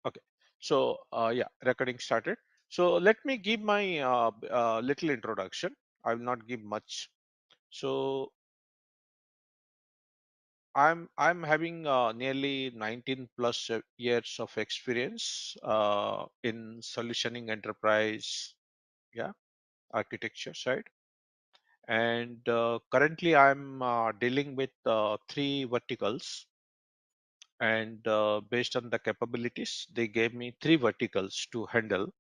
Okay. So yeah, recording started. So let me give my little introduction. I will not give much. So I'm having nearly 19 plus years of experience in solutioning enterprise, yeah, architecture side. And currently I'm dealing with three verticals. And based on the capabilities, they gave me three verticals to handle.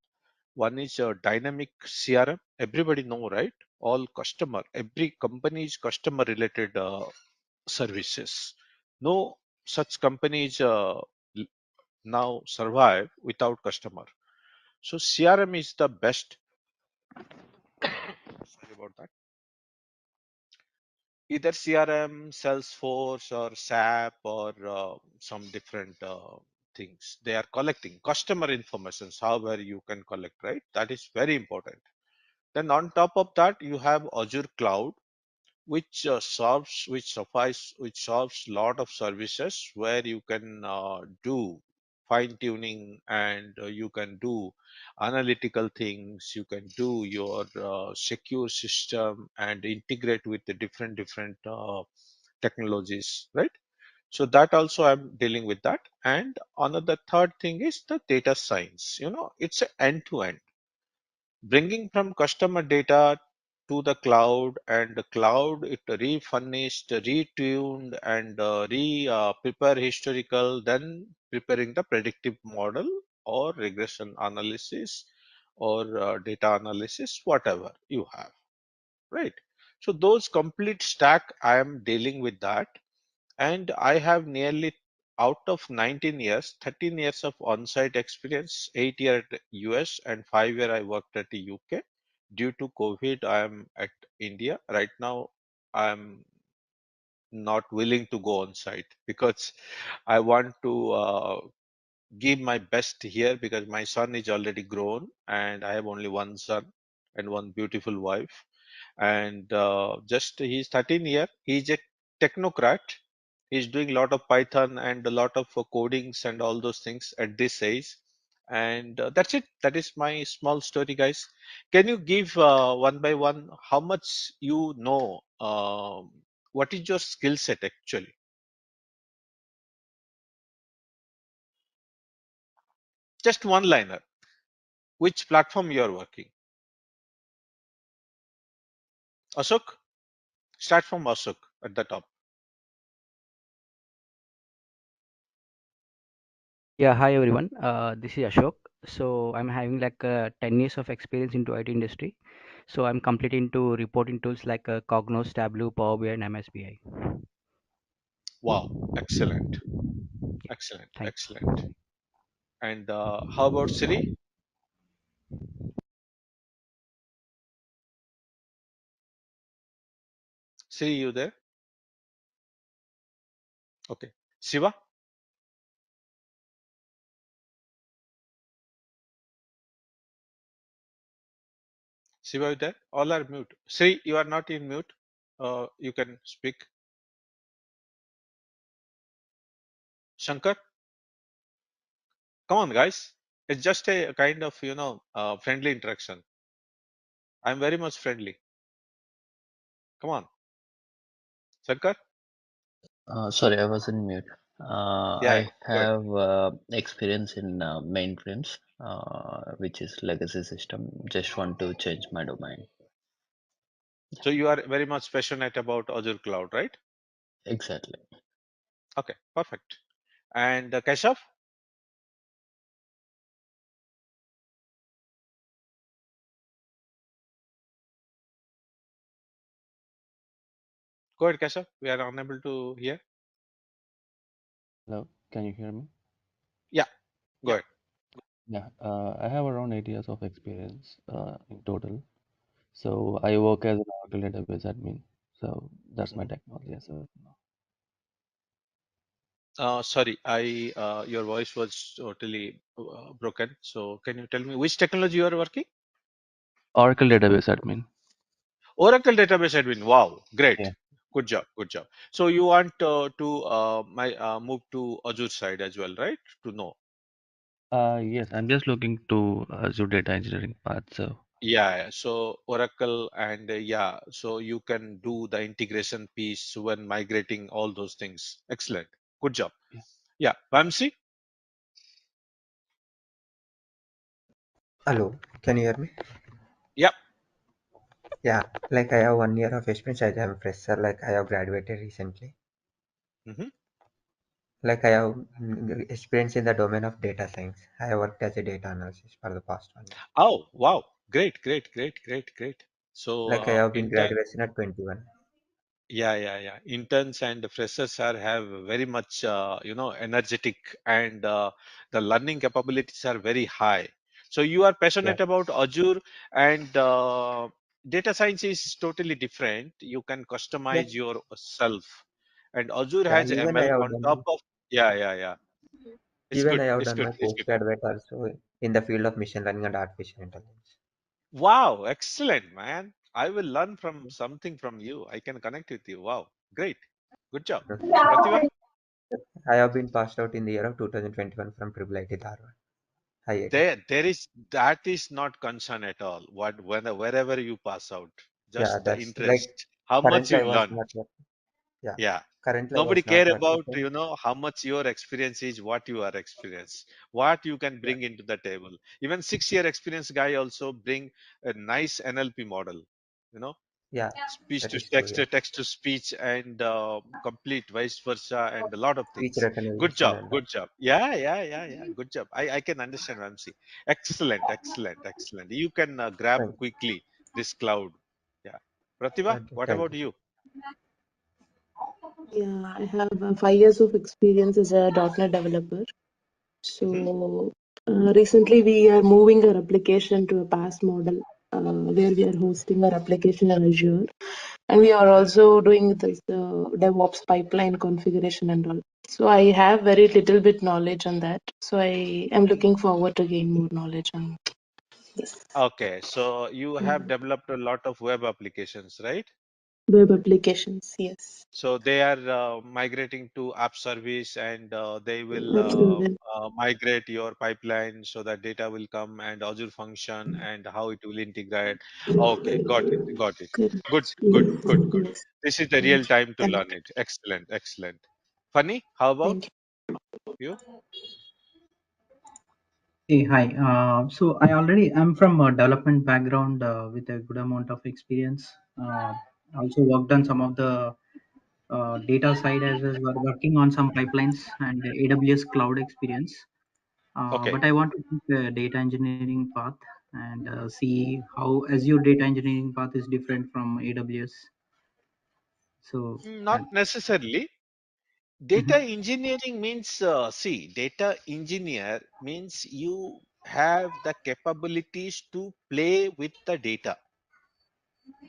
One is a dynamic CRM. Everybody know, right? All customer, every company's customer related services. No such companies now survive without customer. So CRM is the best. Sorry about that. Either CRM, Salesforce, or SAP, or some different things. They are collecting customer information. However, you can collect, right? That is very important. Then on top of that, you have Azure Cloud, which solves lot of services where you can do fine tuning, and you can do analytical things. You can do your secure system and integrate with the different technologies, right? So that also I'm dealing with that. And another third thing is the data science. It's an end to end, bringing from customer data to the cloud, and the cloud it refurnished, retuned, and prepare historical, then preparing the predictive model or regression analysis or data analysis, whatever you have, right? So those complete stack, I am dealing with that. And I have nearly, out of 19 years, 13 years of on-site experience, 8 years at US and 5 years I worked at the UK. Due to COVID, I am at India. Right now, I'm not willing to go on site because I want to give my best here, because my son is already grown and I have only one son and one beautiful wife. And just he's 13 year, he's a technocrat. He's doing a lot of Python and a lot of codings and all those things at this age. And that's it. That is my small story, guys. Can you give one by one how much you know? What is your skill set actually? Just one liner. Which platform you are working? Ashok? Start from Ashok at the top. Yeah, hi everyone. This is Ashok. So I'm having like 10 years of experience into IT industry. So I'm complete into reporting tools like Cognos, Tableau, Power BI, and MSBI. Wow, excellent, Yeah, excellent, thanks. excellent. And how about Siri? Siri, you there? Okay. Shiva? Shiva, you there? All are mute. Siri, you are not in mute. You can speak. Shankar, come on, guys. It's just a kind of, friendly interaction. I'm very much friendly. Come on. Shankar? Sorry, I was in mute. Yeah, yeah, I good. have experience in mainframes, which is legacy system. Just want to change my domain. So you are very much passionate about Azure Cloud, right? Exactly. Okay, perfect. And Keshav? Go ahead, Keshav. We are unable to hear. Hello, can you hear me? Yeah, go ahead. Yeah, I have around 8 years of experience in total. So I work as an Oracle database admin. So that's my Mhm. technology as well. Sorry, I your voice was totally broken. So can you tell me which technology you are working? Oracle database admin. Oracle database admin. Wow, great. Yeah. Good job, good job. So you want to move to Azure side as well, right? To know. Yes, I'm just looking to Azure Data Engineering path. So Yeah, so Oracle and yeah, so you can do the integration piece when migrating all those things. Excellent. Good job. yeah, Yeah, Vamsi? Hello, can you hear me? Yeah. Yeah, like I have 1 year of experience as I'm fresher, like I have graduated recently. Hmm. Like I have experience in the domain of data science. I have worked as a data analyst for the past 1 year. Oh, wow. Great, great, great, great, great. So, Like I have been intern, graduation at 21. yeah, yeah, yeah. Interns and freshers are have very much, energetic and the learning capabilities are very high. So you are Yeah, passionate about Azure and data science is totally different. You can yeah, customize yourself. And Azure yeah. has ML on top of, yeah, yeah, yeah. It's Even I good. have It's done good. my It's good. postgraduate also in the field of machine learning and artificial intelligence. Wow, excellent, man. I will learn from something from you. I can connect with you. Wow, great. Good job. Pratibha? I have been passed out in the year of 2021 from Triple IT Dharwad, IIT. There is that is not concern at all. Wherever you pass out, Yeah, just the that's like interest, how much currently you I was learn. not working. Yeah, Yeah. currently I Nobody was not care working. about, So how much your experience is, what you are experience, what you can yeah, bring into the table. Even 6 year experience guy also bring a nice NLP model, you know, yeah, speech that to is true. text, Yeah, text to speech, and complete vice versa, and a lot of speech things. Good recognition job, and good job. Yeah, yeah, yeah, yeah. Good job. I can understand, Ramsey. Excellent, excellent, excellent. You can grab thank quickly this cloud. Yeah. Pratibha, okay, what thank about you. you? Yeah, I have 5 years of experience as a .NET developer. Hmm. So recently we are moving our application to a PaaS model where we are hosting our application in Azure, and we are Hmm. also doing this DevOps pipeline configuration and all. So I have very little bit knowledge on that. So I am Hmm. looking forward to gain more knowledge on this. Okay, so you have Mm. developed a lot of web applications, right? Web applications, yes. So they are migrating to app service and they will Absolutely. migrate your pipeline so that data will come and Azure function and how it will integrate. Okay, got it, got it. Correct. Good, good, good, Yes. good. Yes. This is the real Thank you. time to Thank learn it. Excellent, excellent. Funny, how about thank you. you? Hey, hi. So I'm from a development background with a good amount of experience. I also worked on some of the data side as well as we're working on some pipelines and AWS cloud experience. Okay. But I want to take a data engineering path and see how Azure data engineering path is different from AWS. So Not that. necessarily. Data Mhm. engineering means, see, data engineer means you have the capabilities to play with the data,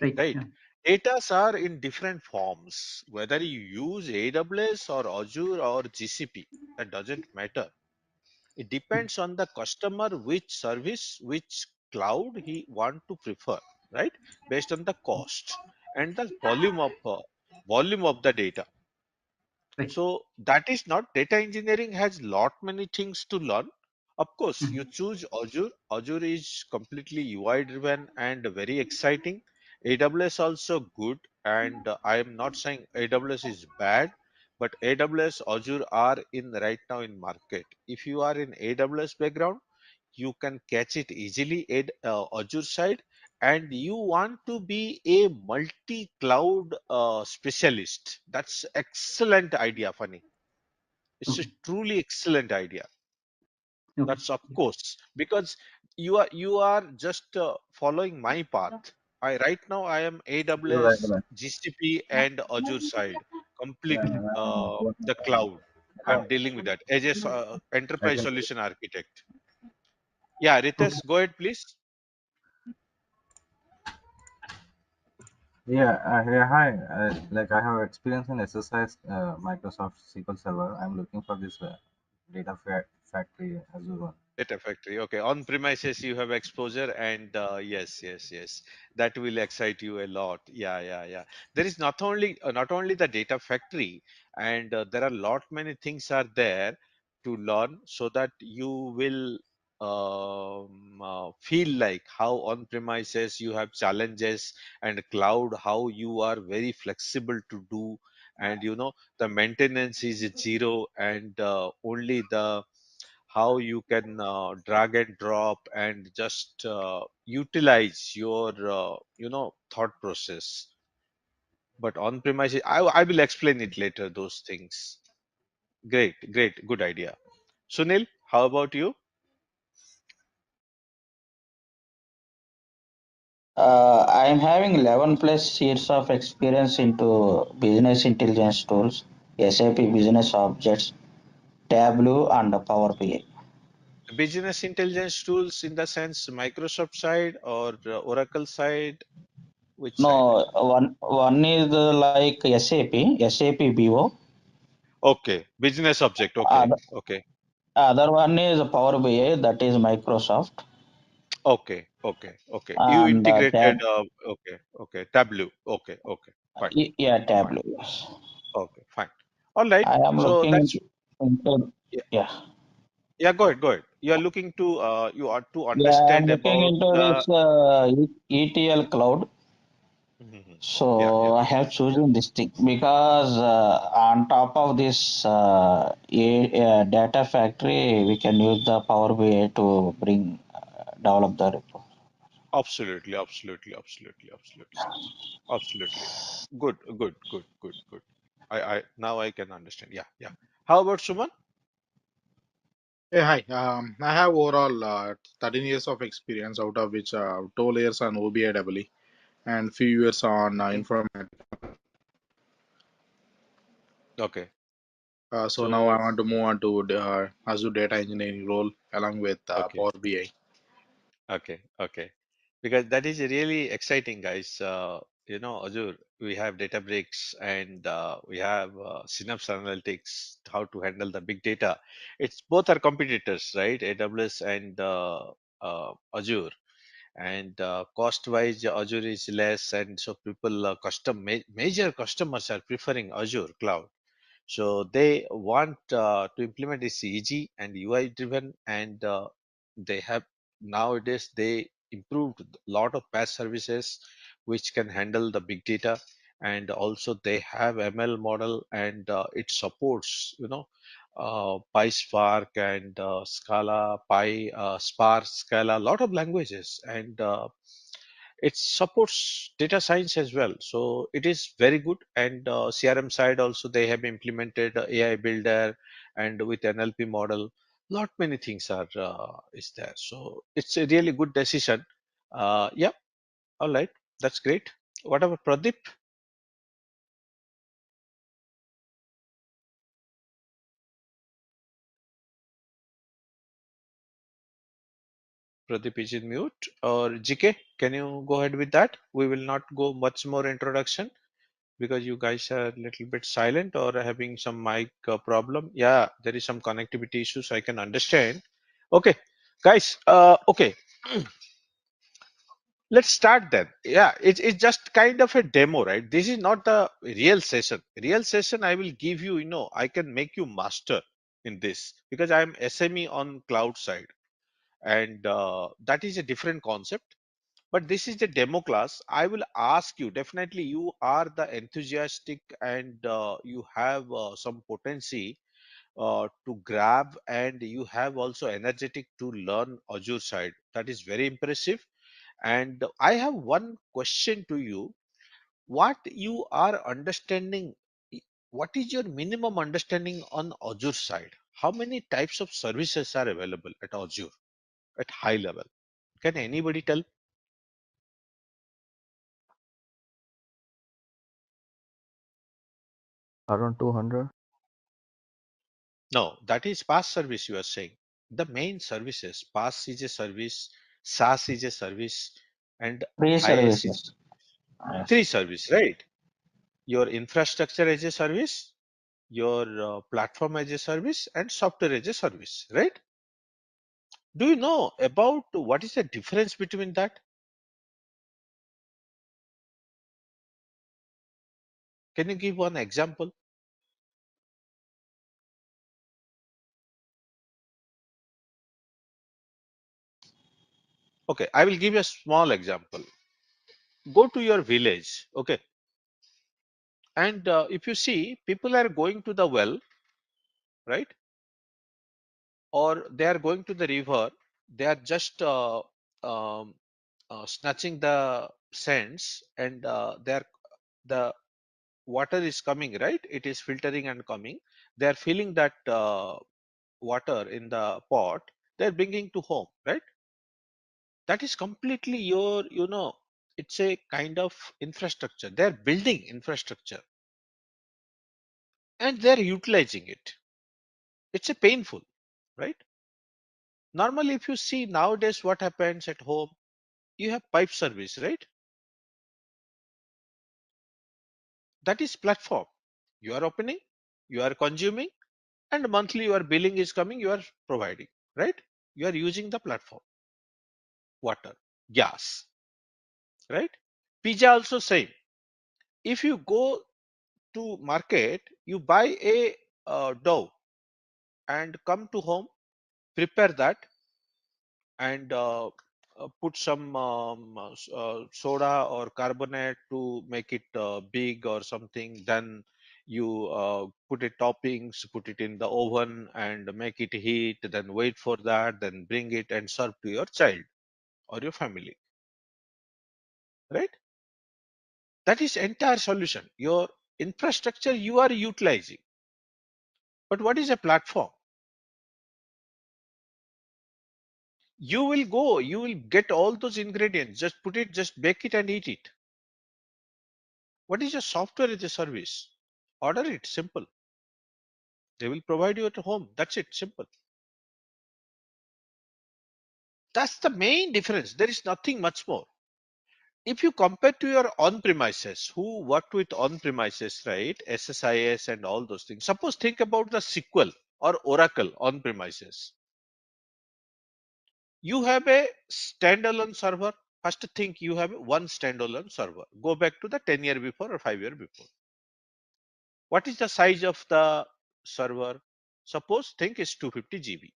Right. right? Yeah. Datas are in different forms, whether you use AWS or Azure or GCP, that doesn't matter. It Mhm. depends on the customer which service, which cloud he want to prefer, right? Based on the cost and the volume of the data. Right. So that is not data engineering has lot many things to learn. Of course, you Mhm. choose Azure. Azure is completely UI driven and very exciting. AWS also good, and I am not saying AWS is bad, but AWS Azure are in right now in market. If you are in AWS background, you can catch it easily at Azure side, and you want to be a multi-cloud specialist. That's excellent idea, Funny. It's a Okay. truly excellent idea. Okay. That's of course because you are just following my path. I right now I am AWS, GCP, and Azure side complete the cloud. I'm dealing with that as a enterprise solution architect. Yeah, Okay. Ritesh, go ahead, please. Yeah, hi. Like I have experience in SSIS, Microsoft SQL Server. I'm looking for this factory Azure one. Data factory. Okay. On premises, you have exposure, and yes, yes, yes, that will excite you a lot. Yeah, yeah, yeah. There is not only the data factory, and there are lot many things are there. to learn so that you will feel like how on premises you have challenges and cloud how you are very flexible to do, and the maintenance is zero, and only the how you can drag and drop and just utilize your thought process. But on premises, I will explain it later, those things. Great, great, good idea. Sunil, how about you? I am having 11 plus years of experience into business intelligence tools, SAP Business Objects, Tableau, and Power BI. Business intelligence tools in the sense Microsoft side or Oracle side? Which side? No, one is like SAP BO. Okay, business object. Okay, Other, okay, other one is Power BI, that is Microsoft, okay, okay, okay. You and integrated. Okay, okay. Tableau. Okay, okay. Fine, yeah, fine. Tableau. Yes. Okay, fine. All right. I am So looking that's into yeah. yeah, Yeah. Go ahead. Go ahead. You are looking to. You are to yeah. I'm understand looking about into the. this ETL cloud. Mhm. Yeah. So Yeah. I have chosen this thing because on top of this data factory, we can use the Power BI to bring develop the report. Absolutely. Absolutely. Absolutely. Absolutely. Absolutely. Good. Good. Good. Good. Good. I now I can understand. Yeah. Yeah. How about Suman? Hey, hi. I have overall 13 years of experience, out of which 12 years on OBIEE and few years on Hmm. informatics. Okay. So now I So want to move on to the Azure Data Engineering role along with okay. Power BI. Okay. Okay. Because that is really exciting, guys. Azure, we have Databricks and we have Synapse Analytics, how to handle the big data. It's both are competitors, right? AWS and Azure. And cost-wise, Azure is less, and so people, major customers are preferring Azure cloud. So they want to implement this easy and UI driven, and they have nowadays they improved a lot of PaaS services which can handle the big data, and also they have ML model, and it supports PySpark and Scala, Spark, Scala, lot of languages, and it supports data science as well, so it is very good. And CRM side also they have implemented AI builder, and with NLP model, lot many things are is there, so it's a really good decision. Yeah. All right, that's great. What about Pradeep? Pradeep is in mute, or GK, can you go ahead with that? We will not go much more introduction because you guys are a little bit silent or having some mic problem. Yeah, there is some connectivity issues, I can understand. Okay, guys. Okay, let's start then. Yeah, it's just kind of a demo, right? This is not the real session. Real session, I will give you, I can make you master in this because I'm SME on cloud side, and that is a different concept. But this is the demo class. I will ask you, definitely you are the enthusiastic, and you have some potency to grab, and you have also energetic to learn Azure side. That is very impressive. And I have one question to you. What you are understanding, what is your minimum understanding on Azure side? How many types of services are available at Azure at high level? Can anybody tell? Around 200. No, that is PaaS service you are saying. The main services, PaaS is a service, SaaS is a service, and Free IaaS services. is three Yes. service, right? Your infrastructure as a service, your platform as a service, and software as a service, right? Do you know about what is the difference between that? Can you give one example? Okay, I will give you a small example. Go to your village, okay, and if you see people are going to the well, right, or they are going to the river, they are just um, snatching the sands, and the water is coming, right? It is filtering and coming. They are filling that water in the pot. They are bringing to home, right? That is completely your, it's a kind of infrastructure. They are building infrastructure and they are utilizing it. It's a painful, right? Normally, if you see nowadays what happens at home, you have pipe service, right? That is platform. You are opening, you are consuming, and monthly your billing is coming, you are providing, right? You are using the platform, water, gas, right? Pizza also same. If you go to market, you buy a dough and come to home, prepare that, and put some soda or carbonate to make it big or something. Then you put it toppings, put it in the oven and make it heat, then wait for that, then bring it and serve to your child or your family, right? That is entire solution. Your infrastructure you are utilizing. But what is a platform? You will get all those ingredients, just put it, just bake it and eat it. What is your software as a service? Order it, simple. They will provide you at home. That's it, simple. That's the main difference. There is nothing much more. If you compare to your on-premises, who worked with on-premises, right? SSIS and all those things. Suppose think about the SQL or Oracle on-premises. You have a standalone server. First think you have one standalone server. Go back to the 10-year before or 5-year before. What is the size of the server? Suppose think it's 250 GB.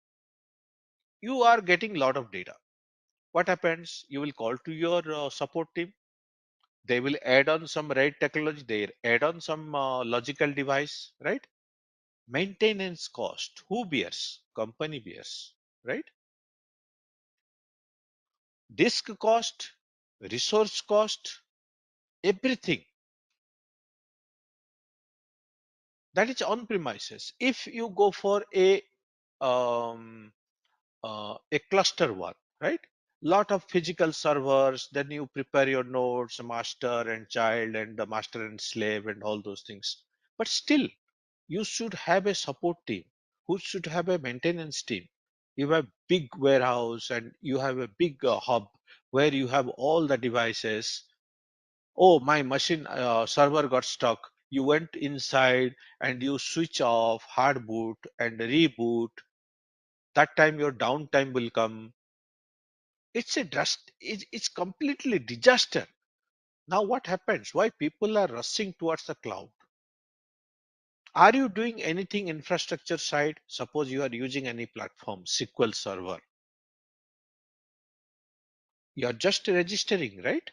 You are getting lot of data. What happens? You will call to your support team. They will add on some RAID technology. They add on some logical device, right? Maintenance cost. Who bears? Company bears, right? Disk cost, resource cost, everything. That is on premises. If you go for um, a cluster one, right? Lot of physical servers, then you prepare your nodes, master and child, and the master and slave, and all those things. But still, you should have a support team who should have a maintenance team. You have big warehouse and you have a big hub where you have all the devices. Oh, my machine server got stuck. You went inside and you switch off, hard boot and reboot. That time your downtime will come. It's a it's completely disaster. Now what happens? Why people are rushing towards the cloud? Are you doing anything infrastructure side? Suppose you are using any platform, SQL Server. You are just registering, right?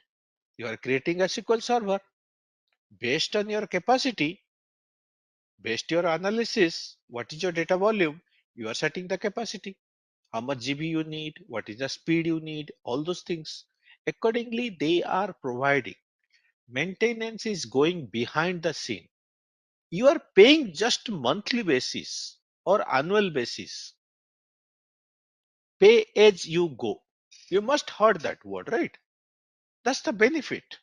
You are creating a SQL Server based on your capacity, based your analysis. What is your data volume? You are setting the capacity. How much GB you need? What is the speed you need? All those things. Accordingly, they are providing. Maintenance is going behind the scene. You are paying just monthly basis or annual basis. Pay as you go. You must heard that word, right? That's the benefit.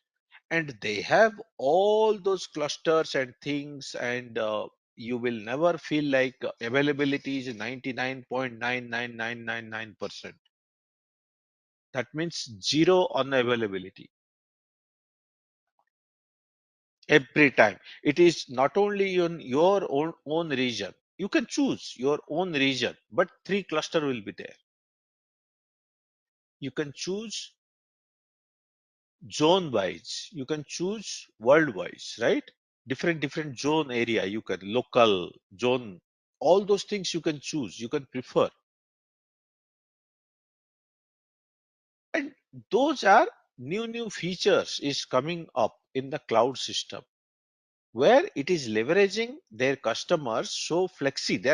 And they have all those clusters and things, and you will never feel like availability is 99.99999%. That means zero unavailability every time. It is not only in your own region. You can choose your own region, but 3 cluster will be there. You can choose zone wise, you can choose world wise, right? Different zone area, you can local zone, all those things you can choose, you can prefer. And those are new features is coming up in the cloud system where it is leveraging their customers so they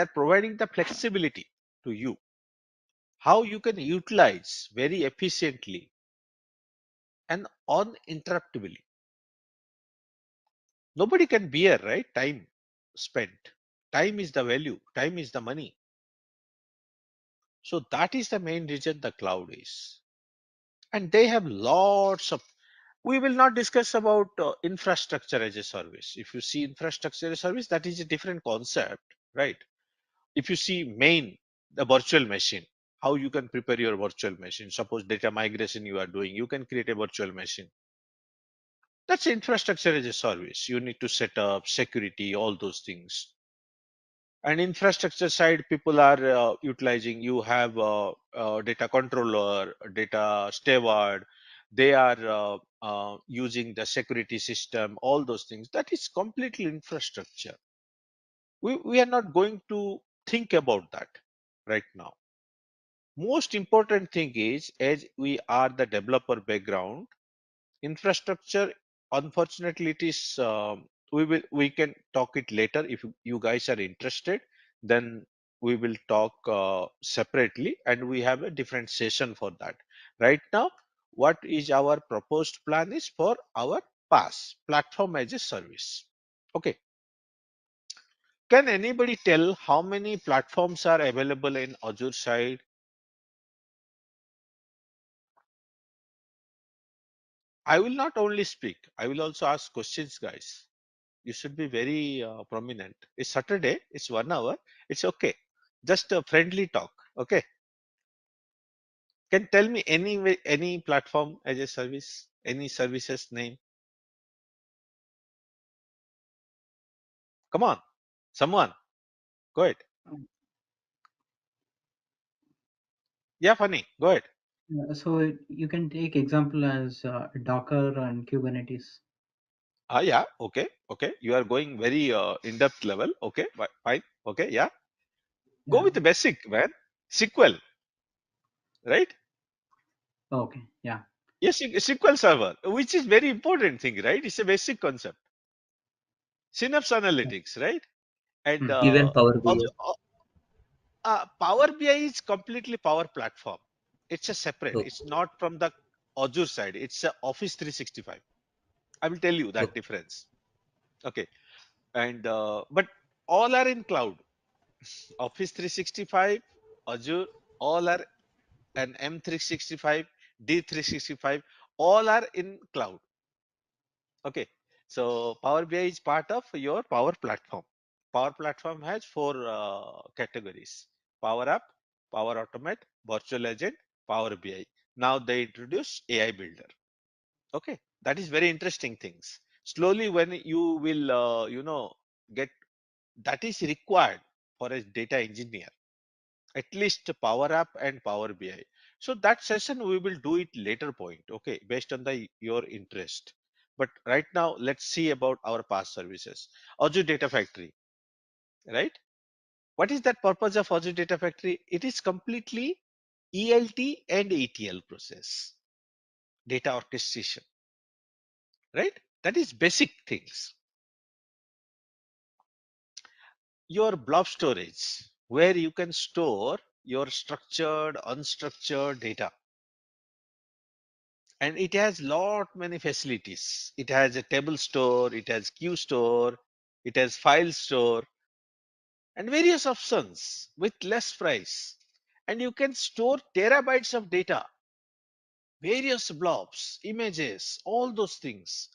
are providing the flexibility to you how you can utilize very efficiently and uninterruptibly. Nobody can bear, right? Time spent. Time is the value, time is the money. So that is the main reason the cloud is. And they have lots of, we will not discuss about infrastructure as a service. If you see infrastructure as a service, that is a different concept, right? If you see main, the virtual machine, how you can prepare your virtual machine. Suppose data migration you are doing, you can create a virtual machine. That's infrastructure as a service. You need to set up security, all those things. And infrastructure side, people are utilizing, you have data controller, data steward, they are using the security system, all those things. That is completely infrastructure. We are not going to think about that right now. Most important thing is, as we are the developer background, infrastructure, unfortunately, it is we can talk it later if you guys are interested. Then we will talk separately, and we have a different session for that. Right now, what is our proposed plan is for our PaaS, platform as a service. Okay. Can anybody tell how many platforms are available in Azure side? I will not only speak, I will also ask questions, guys. You should be very prominent. It's Saturday, it's 1 hour, it's okay. Just a friendly talk, okay? Can tell me any platform as a service, any services name? Come on, someone, go ahead. Yeah, funny, go ahead. So you can take example as Docker and Kubernetes. Ah, yeah, okay, okay. You are going very in-depth level, okay, fine, okay, yeah. Go Yeah. with the basic, man. SQL, right? Okay. Yeah. Yes, SQL Server, which is very important thing, right? It's a basic concept. Synapse Analytics, right? And Hmm. Even Power BI. Power BI is completely Power Platform. It's a separate. Oh, It's not from the Azure side. It's a Office 365. I will tell you that oh, difference. Okay. And but all are in cloud. Office 365, Azure, all are and M365, D365, all are in cloud. Okay. So Power BI is part of your Power Platform. Power Platform has four categories: Power App, Power Automate, Virtual Agent, Power BI. Now they introduce AI Builder. Okay, that is very interesting things. Slowly, when you will, get that is required for a data engineer, at least Power App and Power BI. So that session we will do it later point, okay, based on the your interest. But right now, let's see about our past services. Azure Data Factory, right? What is that purpose of Azure Data Factory? It is completely ELT and ETL process, data orchestration, right? That is basic things. Your blob storage, where you can store your structured, unstructured data. And it has lot many facilities. It has a table store, it has queue store, it has file store, and various options with less price. And you can store terabytes of data, various blobs, images, all those things.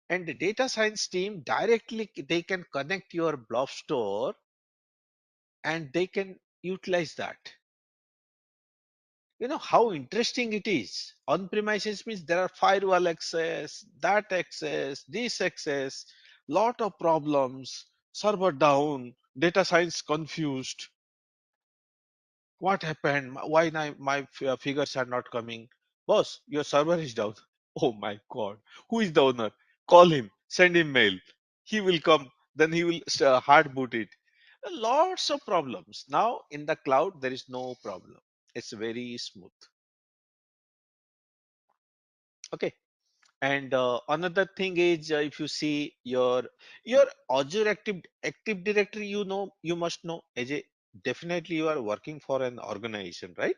And the data science team directly they can connect your blob store and they can utilize that. You know how interesting it is. On premises means there are firewall access, that access, this access, lot of problems, server down, data science confused. What happened? Why my figures are not coming? Boss, your server is down. Oh my God. Who is the owner? Call him, send him mail. He will come, then he will hard boot it. Lots of problems. Now in the cloud, there is no problem. It's very smooth. Okay. And another thing is, if you see your Azure Active Directory, you must know, Ajay, definitely you are working for an organization, right?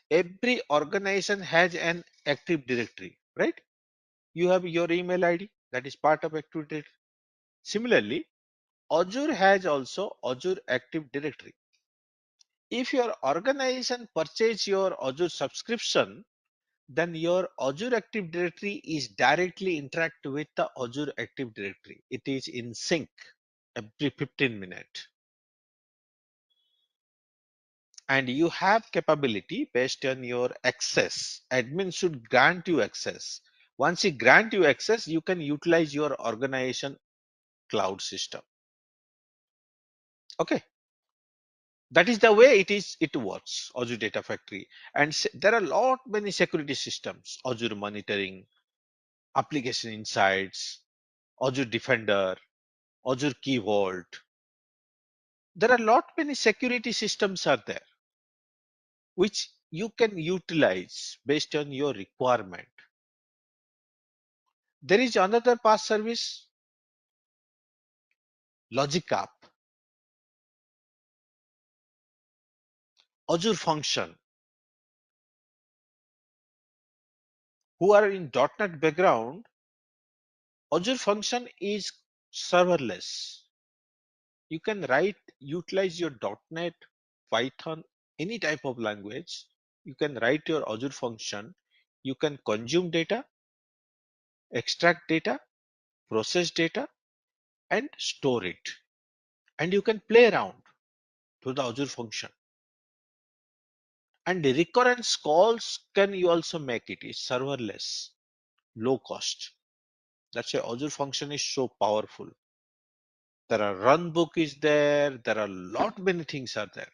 Every organization has an Active Directory, right? You have your email ID that is part of Active Directory. Similarly, Azure has also Azure Active Directory. If your organization purchase your Azure subscription, then your Azure Active Directory is directly interact with the Azure Active Directory. It is in sync every 15 minutes. And you have capability based on your access. Admin should grant you access. Once he grant you access, you can utilize your organization cloud system. Okay. That is the way it works, Azure Data Factory. And there are many security systems, Azure Monitoring, Application Insights, Azure Defender, Azure Key Vault. There are many security systems are there, which you can utilize based on your requirement. There is another PaaS service, Logic App, Azure Function, who are in .NET background. Azure Function is serverless. You can utilize your .NET, Python, any type of language. You can write your Azure Function. You can consume data, extract data, process data, and store it. And you can play around to the Azure Function. And the recurrence calls can you also make it. It's serverless, low cost. That's why Azure Function is so powerful. There are run book is there. There are many things are there.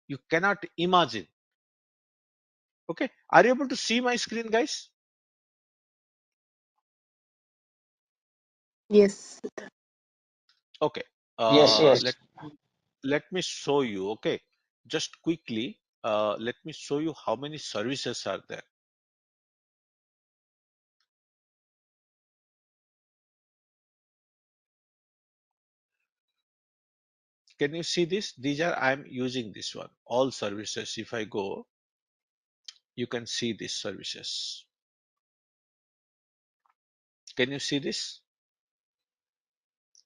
You cannot imagine. Okay. Are you able to see my screen, guys? Yes. Okay. Yes, Uh, yes. let let me show you. Okay. Just quickly, let me show you how many services are there. Can you see this? I'm using this one. All services. If I go, you can see these services. Can you see this?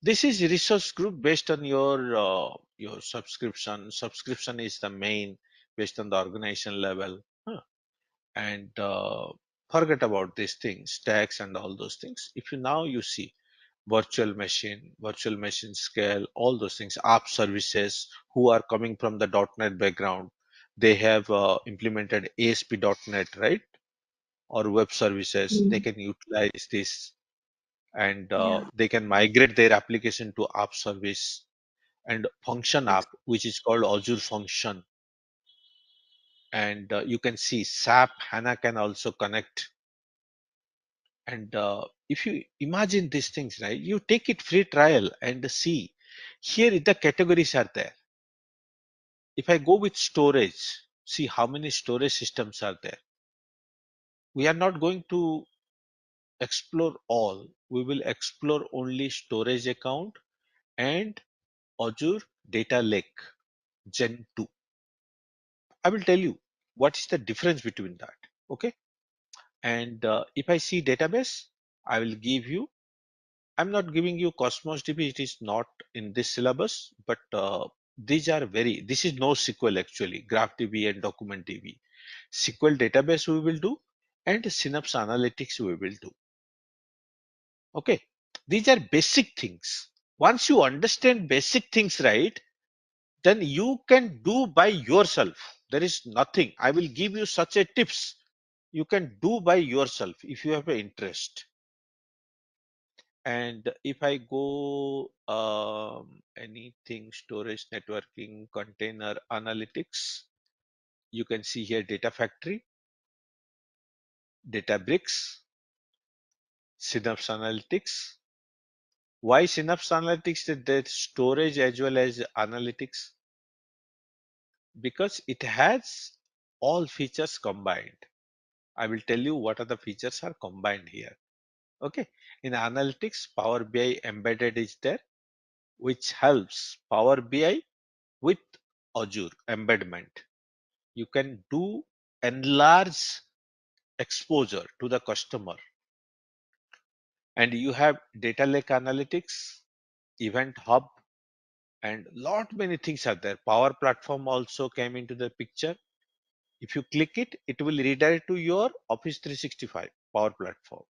This is resource group based on your subscription. Subscription is the main based on the organization level. Huh. And forget about these things, tax and all those things. If you now you see virtual machine scale, all those things, app services who are coming from the .NET background, they have implemented ASP.NET, right? Or web services, they Mm. can utilize this, and Yeah. they can migrate their application to app service and function Yes. app, which is called Azure Function. And you can see SAP HANA can also connect. And if you imagine these things, right, you take it free trial and see here the categories are there. If I go with storage, see how many storage systems are there. We are not going to explore all. We will explore only storage account and Azure Data Lake Gen 2. I will tell you what is the difference between that. Okay. And if I see database, I will give you. I'm not giving you Cosmos DB. It is not in this syllabus, but this is NoSQL actually, GraphDB and DocumentDB. SQL database we will do, and Synapse Analytics we will do. Okay. These are basic things. Once you understand basic things, right, then you can do by yourself. There is nothing. I will give you such a tips. You can do by yourself if you have an interest. And if I go anything storage, networking, container analytics, you can see here Data Factory, Databricks, Synapse Analytics. Why Synapse Analytics? That storage as well as analytics, because it has all features combined. I will tell you what are the features are combined here. Okay. In analytics, Power BI embedded is there, which helps Power BI with Azure embedment. You can do enlarge exposure to the customer, and you have data lake analytics, event hub, and lot many things are there. Power platform also came into the picture. If you click it, it will redirect to your Office 365 Power Platform.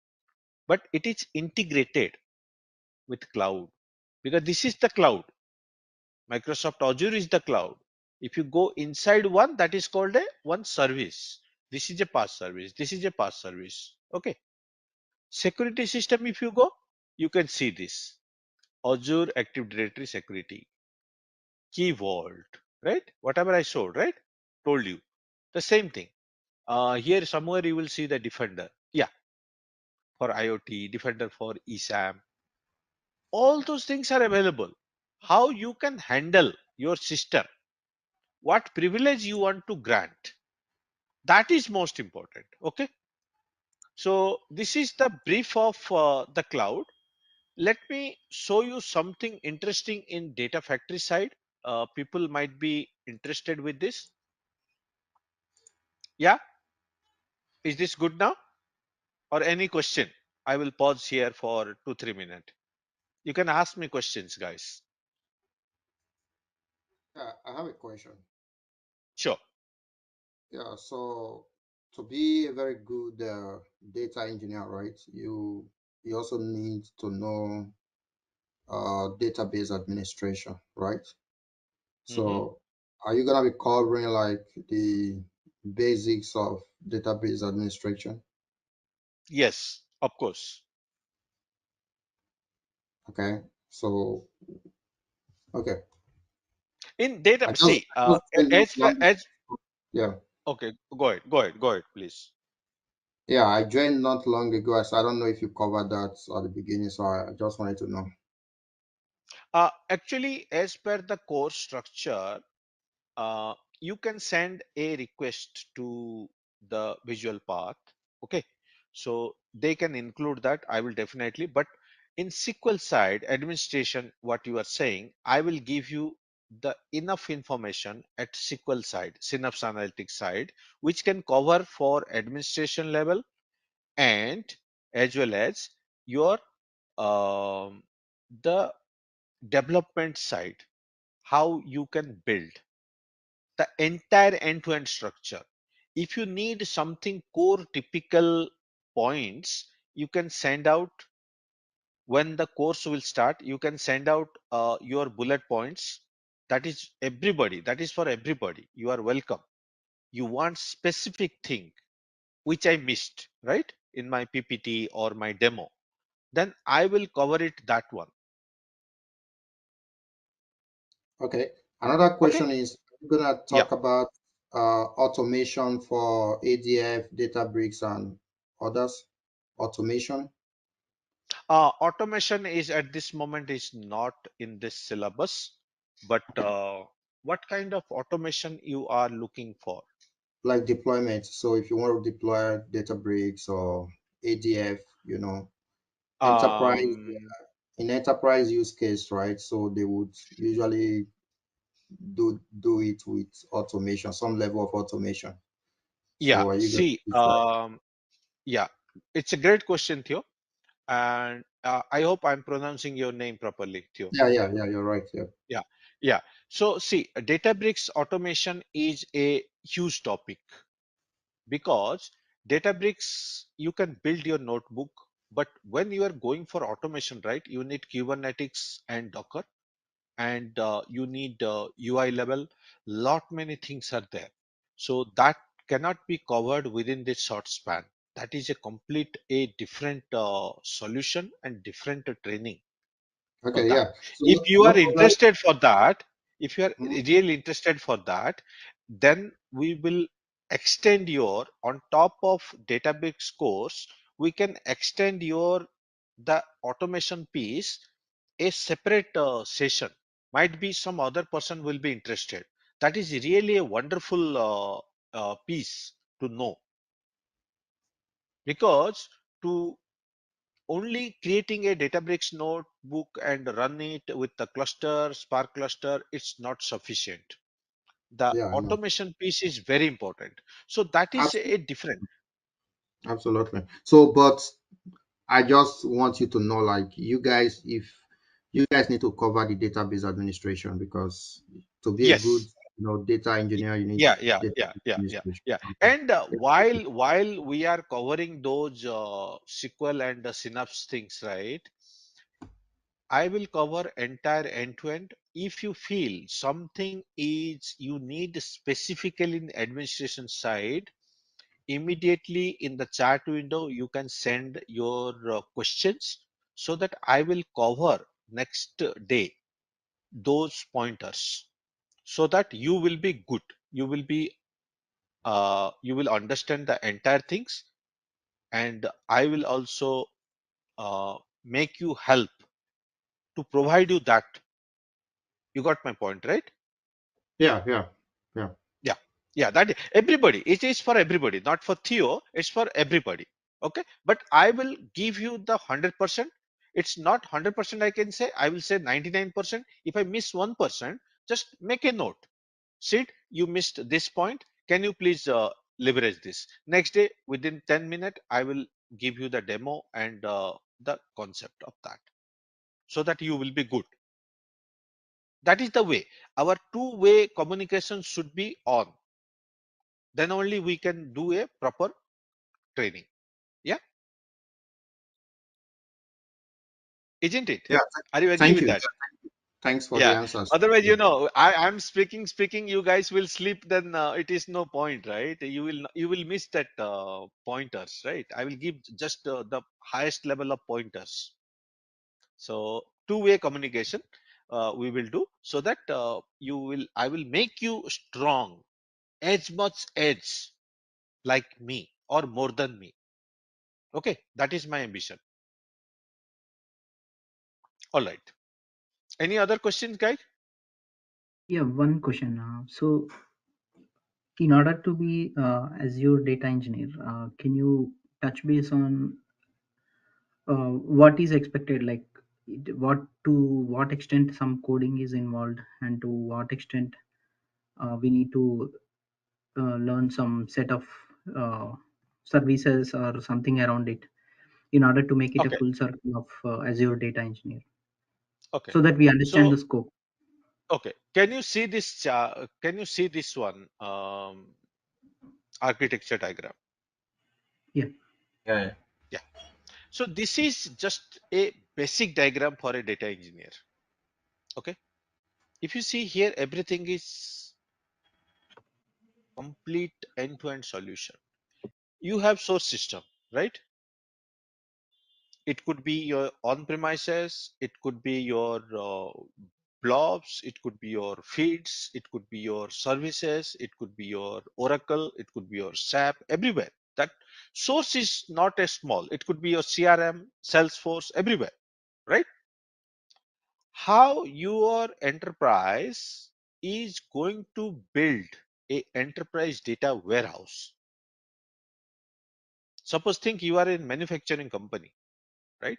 But it is integrated with cloud, because this is the cloud. Microsoft Azure is the cloud. If you go inside one, that is called a one service. This is a PaaS service. This is a PaaS service. Okay. Security system, if you go, you can see this. Azure Active Directory Security, Key Vault, right? Whatever I showed, right? Told you. The same thing. Here somewhere you will see the Defender. Yeah, for IoT, Defender for ESAM. All those things are available. How you can handle your system, what privilege you want to grant, that is most important. Okay. So this is the brief of the cloud. Let me show you something interesting in data factory side. People might be interested with this. Yeah. Is this good now? Or any question? I will pause here for 2-3 minutes. You can ask me questions, guys. Yeah, I have a question. Sure. Yeah, so to be a very good data engineer, right? You also need to know database administration, right? Hmm. So are you gonna be covering like the basics of database administration? Yes, of course. Okay. So okay. In data, I just see, I just joined not long. as Yeah. okay, go ahead, please. Yeah, I joined not long ago, so I don't know if you covered that at the beginning, so I just wanted to know. Actually, as per the course structure, you can send a request to the visual path. Okay, so they can include that. I will definitely, but in SQL side administration, what you are saying, I will give you the enough information at SQL side, Synapse Analytics side, which can cover for administration level and as well as your um, the development side, how you can build the entire end-to-end structure. If you need something core typical points, you can send out when the course will start. You can send out your bullet points. That is everybody. That is for everybody. You are welcome. You want specific thing which I missed, right, in my PPT or my demo. Then I will cover it that one. Okay. Another Okay. question is, we're gonna Yeah. talk about automation for ADF, Databricks, and others. Automation, Automation is at this moment is not in this syllabus, but what kind of automation you are looking for? like deployment. So if you want to deploy Databricks or ADF, enterprise Um, in enterprise use case, right? So they would usually do it with automation, some level of automation. yeah, So are you going see, to try? yeah, it's a great question, Theo, and I hope I'm pronouncing your name properly, Theo. Yeah, you're right. Yeah. Yeah, yeah. So see, Databricks automation is a huge topic because Databricks, you can build your notebook, but when you are going for automation, right, you need Kubernetes and Docker, and you need UI level. Lot many things are there, so that cannot be covered within this short span. That is a complete a different solution and different training for Okay, that. yeah. So If you no are problem. interested for that, if you are Mhm. really interested for that, then we will extend your on top of database course, we can extend your the automation piece a separate session. Might be some other person will be interested. That is really a wonderful piece to know. because to only creating a Databricks notebook and run it with the cluster, Spark cluster, it's not sufficient. The Yeah, I know. automation piece is very important. So that is Absolutely. a different. Absolutely. So, but I just want you to know, like, you guys, if you guys need to cover the database administration, because to be a good, Yes. data engineer, you need Yeah, yeah, yeah, database yeah, yeah, administration. yeah. Okay. And while we are covering those SQL and the Synapse things, right? I will cover entire end-to-end. If you feel something is you need specifically in the administration side, immediately in the chat window, you can send your questions so that I will cover next day those pointers so that you will be good. You will be you will understand the entire things, and I will also make you help to provide you that. You got my point, right? Yeah, yeah, yeah. Yeah, yeah, that everybody, it is for everybody, not for Theo, it's for everybody. Okay, but I will give you the 100%. It's not 100%, I can say, I will say 99%. If I miss 1%, just make a note. Sid, you missed this point. Can you please leverage this? Next day, within 10 minutes, I will give you the demo and the concept of that so that you will be good. That is the way. Our two-way communication should be on. Then only we can do a proper training. Yeah, isn't it? Yeah. Are you agree Thank with you. that? Thanks for the Yeah. answers. Otherwise, Yeah. I'm speaking, you guys will sleep, then it is no point, right? You will miss that pointers, right? I will give just the highest level of pointers. So two-way communication we will do so that I will make you strong, as much as like me or more than me. Okay, that is my ambition. All right. Any other questions, guys? Yeah, one question. So, in order to be Azure data engineer, can you touch base on what is expected? Like, what to what extent some coding is involved, and to what extent we need to learn some set of uh, services or something around it in order to make it a Okay, full circle of Azure data engineer, okay. so that we understand So the scope. okay, can you see this? Can you see this one architecture diagram? Yeah. Yeah, yeah. Yeah. So this is just a basic diagram for a data engineer. Okay. If you see here, everything is complete end-to-end solution. You have source system, right? It could be your on-premises, it could be your blobs, it could be your feeds, it could be your services, it could be your Oracle, it could be your SAP, everywhere. That source is not as small. It could be your CRM, Salesforce, everywhere, right? How your enterprise is going to build a enterprise data warehouse. Suppose think you are in manufacturing company, right?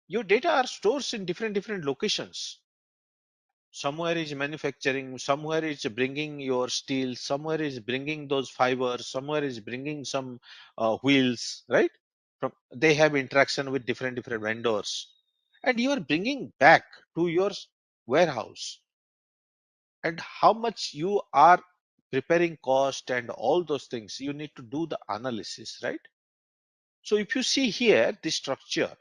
Your data are stores in different locations. Somewhere is manufacturing, somewhere is bringing your steel, somewhere is bringing those fibers, somewhere is bringing some wheels, right? From they have interaction with different vendors, and you are bringing back to your warehouse. And how much you are preparing cost and all those things, you need to do the analysis, right? So if you see here the structure,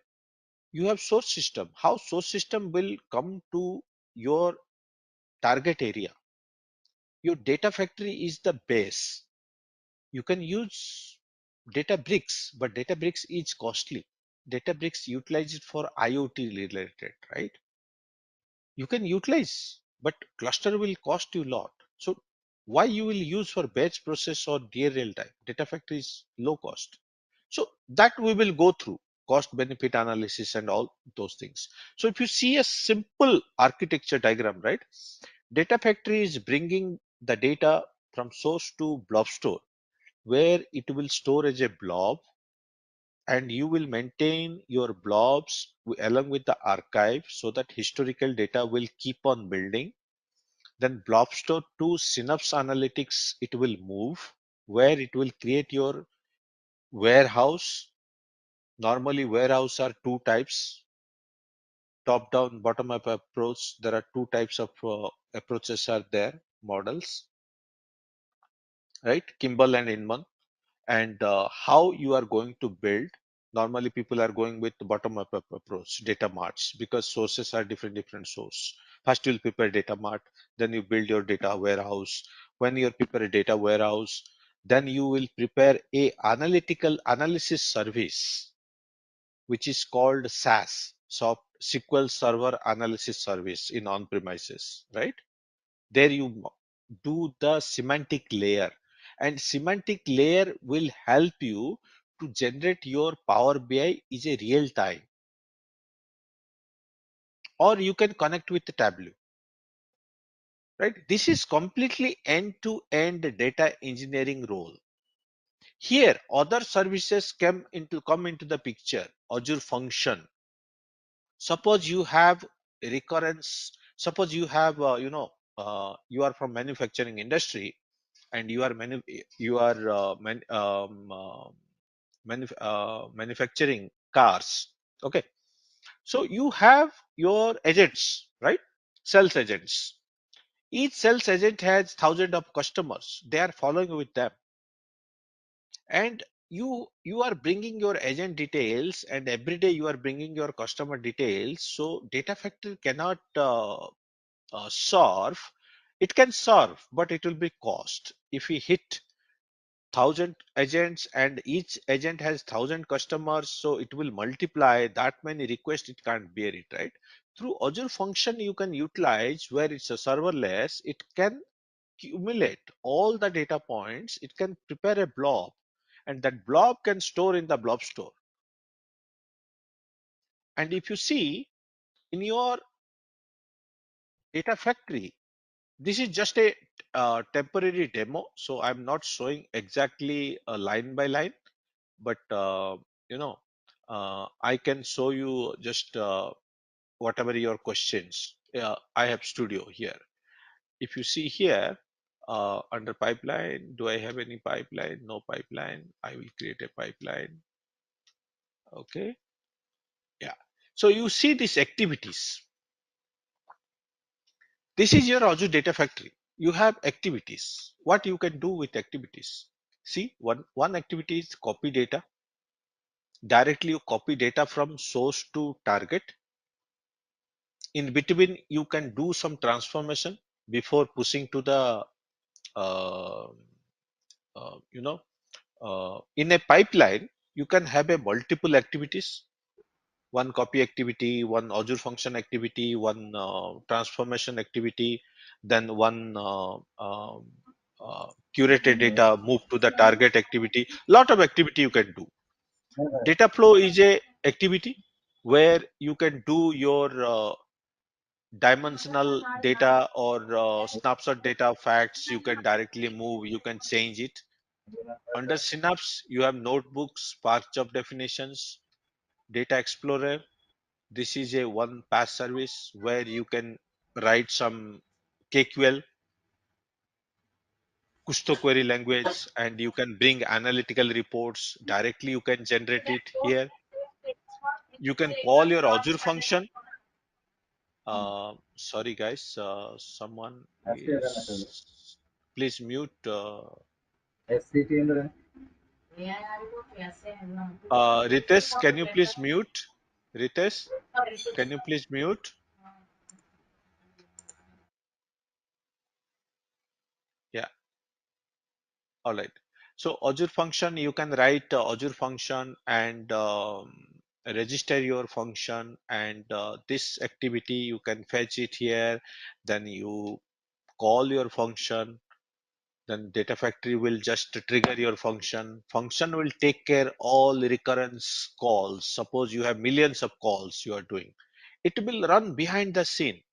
you have source system. How source system will come to your target area? Your data factory is the base. You can use Databricks, but Databricks is costly. Databricks utilize it for IoT related, right? You can utilize, but cluster will cost you a lot. So why you will use for batch process or near real time? Data factory is low cost. So that we will go through cost benefit analysis and all those things. So if you see a simple architecture diagram, right? Data factory is bringing the data from source to blob store. where it will store as a blob, and you will maintain your blobs along with the archive so that historical data will keep on building. Then blob store to Synapse Analytics, it will move, where it will create your warehouse. Normally, warehouse are two types: top down, bottom up approach. There are two types of approaches are there, models, right? Kimball and Inman. And how you are going to build. Normally, people are going with bottom up approach, data marts, because sources are different source. First, you'll prepare data mart, then you build your data warehouse. When you prepare a data warehouse, then you will prepare a analytical analysis service, which is called SAS, SQL Server Analysis Service in on-premises, right? There you do the semantic layer, and semantic layer will help you to generate your Power BI is a real time, or you can connect with the Tableau, right? This is completely end-to-end data engineering role. Here, other services come into the picture. Azure Function. Suppose you have recurrence. Suppose you have, you are from manufacturing industry, and you are manufacturing cars. Okay, so you have your agents, right? Sales agents. Each sales agent has thousands of customers. They are following with them, and you are bringing your agent details, and every day you are bringing your customer details. So data factory cannot serve. It can serve, but it will be cost. If we hit 1,000 agents and each agent has 1,000 customers, so it will multiply that many requests, it can't bear it, right? Through Azure Function you can utilize, where it's a serverless, it can accumulate all the data points, it can prepare a blob, and that blob can store in the blob store. And if you see in your data factory, this is just a temporary demo, so I'm not showing exactly line by line, but you know I can show you just whatever your questions. I have studio here. If you see here, under pipeline, do I have any pipeline? No pipeline. I will create a pipeline. Okay, yeah. So you see these activities. This is your Azure Data Factory. You have activities. What you can do with activities? See, one activity is copy data. Directly you copy data from source to target. In between, you can do some transformation before pushing to the uh, you know in a pipeline. You can have a multiple activities: one copy activity, one Azure function activity, one transformation activity, then one curated data move to the target activity. Lot of activity you can do. Data flow is a activity where you can do your dimensional data or snapshot data facts. You can directly move, you can change it. Under Synapse, you have notebooks, Spark job definitions, Data Explorer. This is a one pass service where you can write some KQL, Kusto query language, and you can bring analytical reports directly. You can generate it here. You can call your Azure function. Sorry guys, someone is, please mute. Ritesh, can you please mute? Ritesh, can you please mute? Yeah, all right. So Azure function, you can write Azure function and register your function, and this activity you can fetch it here. Then you call your function. Then data factory will just trigger your function. Function will take care all recurrence calls. Suppose you have millions of calls you are doing. It will run behind the scene.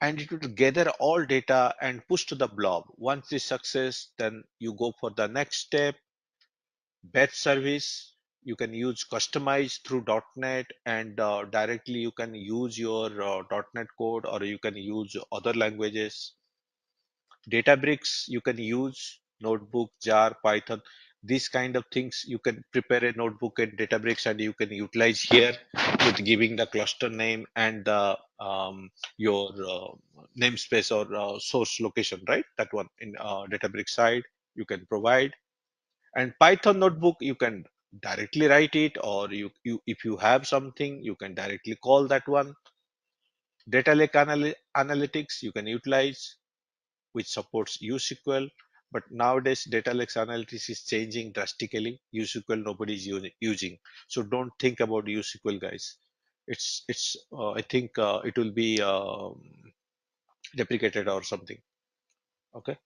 and it will gather all data and push to the blob. Once this success, then you go for the next step, batch service. You can use customize through .NET, and directly you can use your .NET code, or you can use other languages. Databricks, you can use notebook, jar, Python, these kind of things. You can prepare a notebook in Databricks and you can utilize here with giving the cluster name and the your namespace or source location, right? That one in Databricks side you can provide. And Python notebook, you can directly write it, or you if you have something, you can directly call that one. Data lake analytics, you can utilize, which supports uSQL. But nowadays, data lake analytics is changing drastically. uSQL nobody is using, so don't think about uSQL, guys. It's I think it will be deprecated or something. Okay.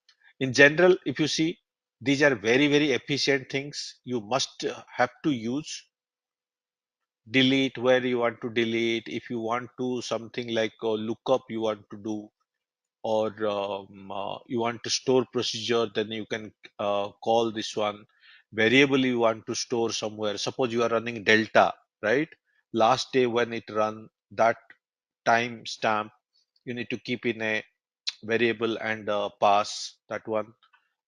In general, if you see, these are very efficient things. You must have to use. Delete where you want to delete. If you want to something like lookup you want to do, or you want to store procedure, then you can call this one. Variable you want to store somewhere, suppose you are running delta, right? Last day when it run, that time stamp you need to keep in a variable and pass that one.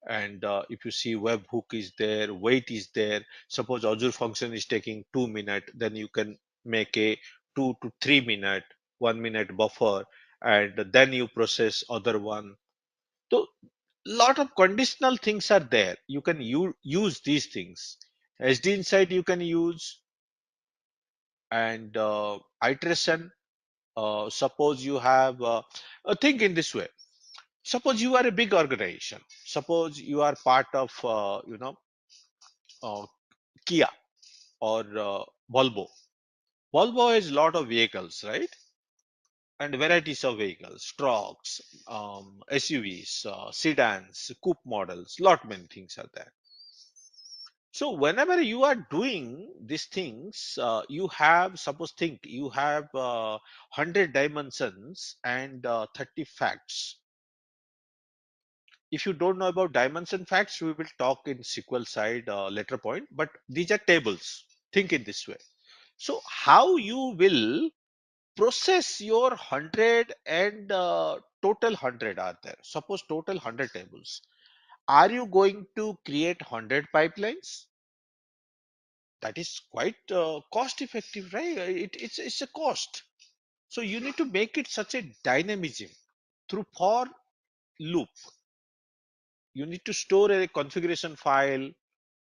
And if you see webhook is there, wait is there. Suppose Azure function is taking 2 minutes, then you can make a 2 to 3 minute, 1 minute buffer, and then you process other one. So lot of conditional things are there. You can use these things. SD inside you can use, and iteration. Suppose you have think in this way. Suppose you are a big organization. Suppose you are part of uh, Kia or Volvo. Volvo has lot of vehicles, right? And varieties of vehicles, trucks, SUVs, sedans, coupe models, lot many things are there. So whenever you are doing these things, you have, suppose think you have 100 dimensions and 30 facts. If you don't know about dimension facts, we will talk in SQL side later point, but these are tables. Think in this way. So how you will process your 100 and total 100 are there. Suppose total 100 tables. Are you going to create 100 pipelines? That is quite cost effective, right? It's a cost. So you need to make it such a dynamism through for loop. You need to store a configuration file,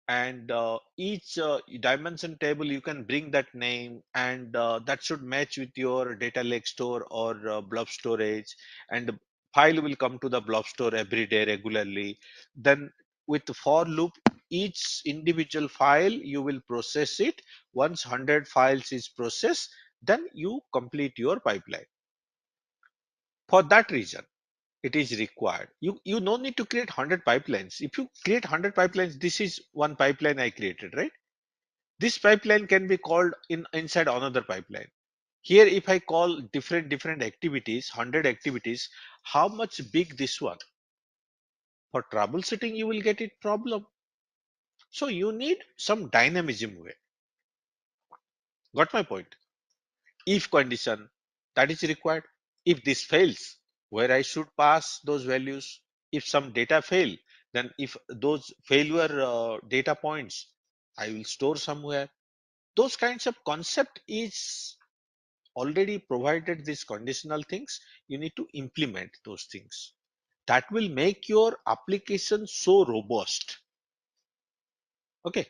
and each dimension table you can bring that name, and that should match with your data lake store or blob storage, and the file will come to the blob store every day regularly. Then with the for loop, each individual file you will process it. Once 100 files is processed, then you complete your pipeline. For that reason it is required. You no need to create 100 pipelines. If you create 100 pipelines, this is one pipeline I created, right? This pipeline can be called inside another pipeline. Here if I call different activities, 100 activities, how much big this one? For troubleshooting you will get it problem. So you need some dynamism way. Got my point? If condition, that is required. If this fails, where I should pass those values. If some data fail, then if those failure data points, I will store somewhere. Those kinds of concept is already provided. These conditional things, you need to implement those things. That will make your application so robust. Okay.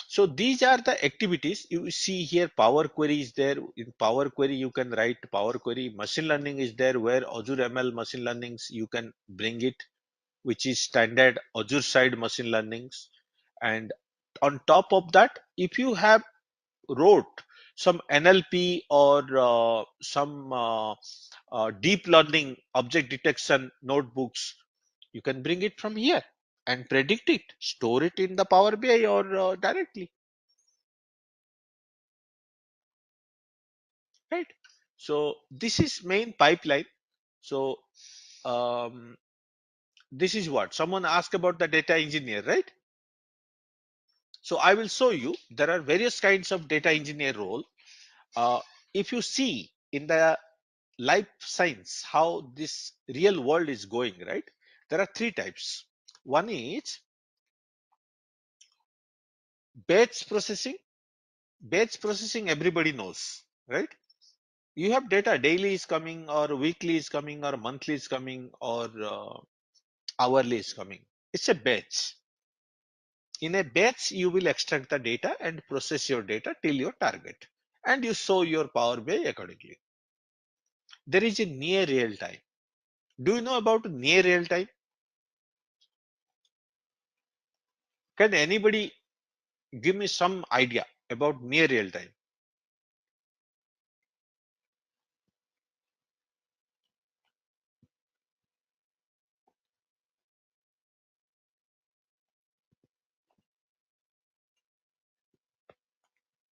So these are the activities you see here. Power Query is there. In Power Query, you can write Power Query. Machine learning is there, where Azure ML machine learnings you can bring it, which is standard Azure side machine learnings. And on top of that, if you have wrote some NLP or some deep learning object detection notebooks, you can bring it from here and predict it, store it in the Power BI or directly. Right. So this is main pipeline. So this is what someone asked about the data engineer, right? So I will show you there are various kinds of data engineer role. If you see in the life science how this real world is going, right? There are three types. One is batch processing. Batch processing everybody knows, right? You have data daily is coming or weekly is coming or monthly is coming or hourly is coming. It's a batch. In a batch, you will extract the data and process your data till your target, and you show your Power BI accordingly. There is a near real time. Do you know about near real time? Can anybody give me some idea about near real time?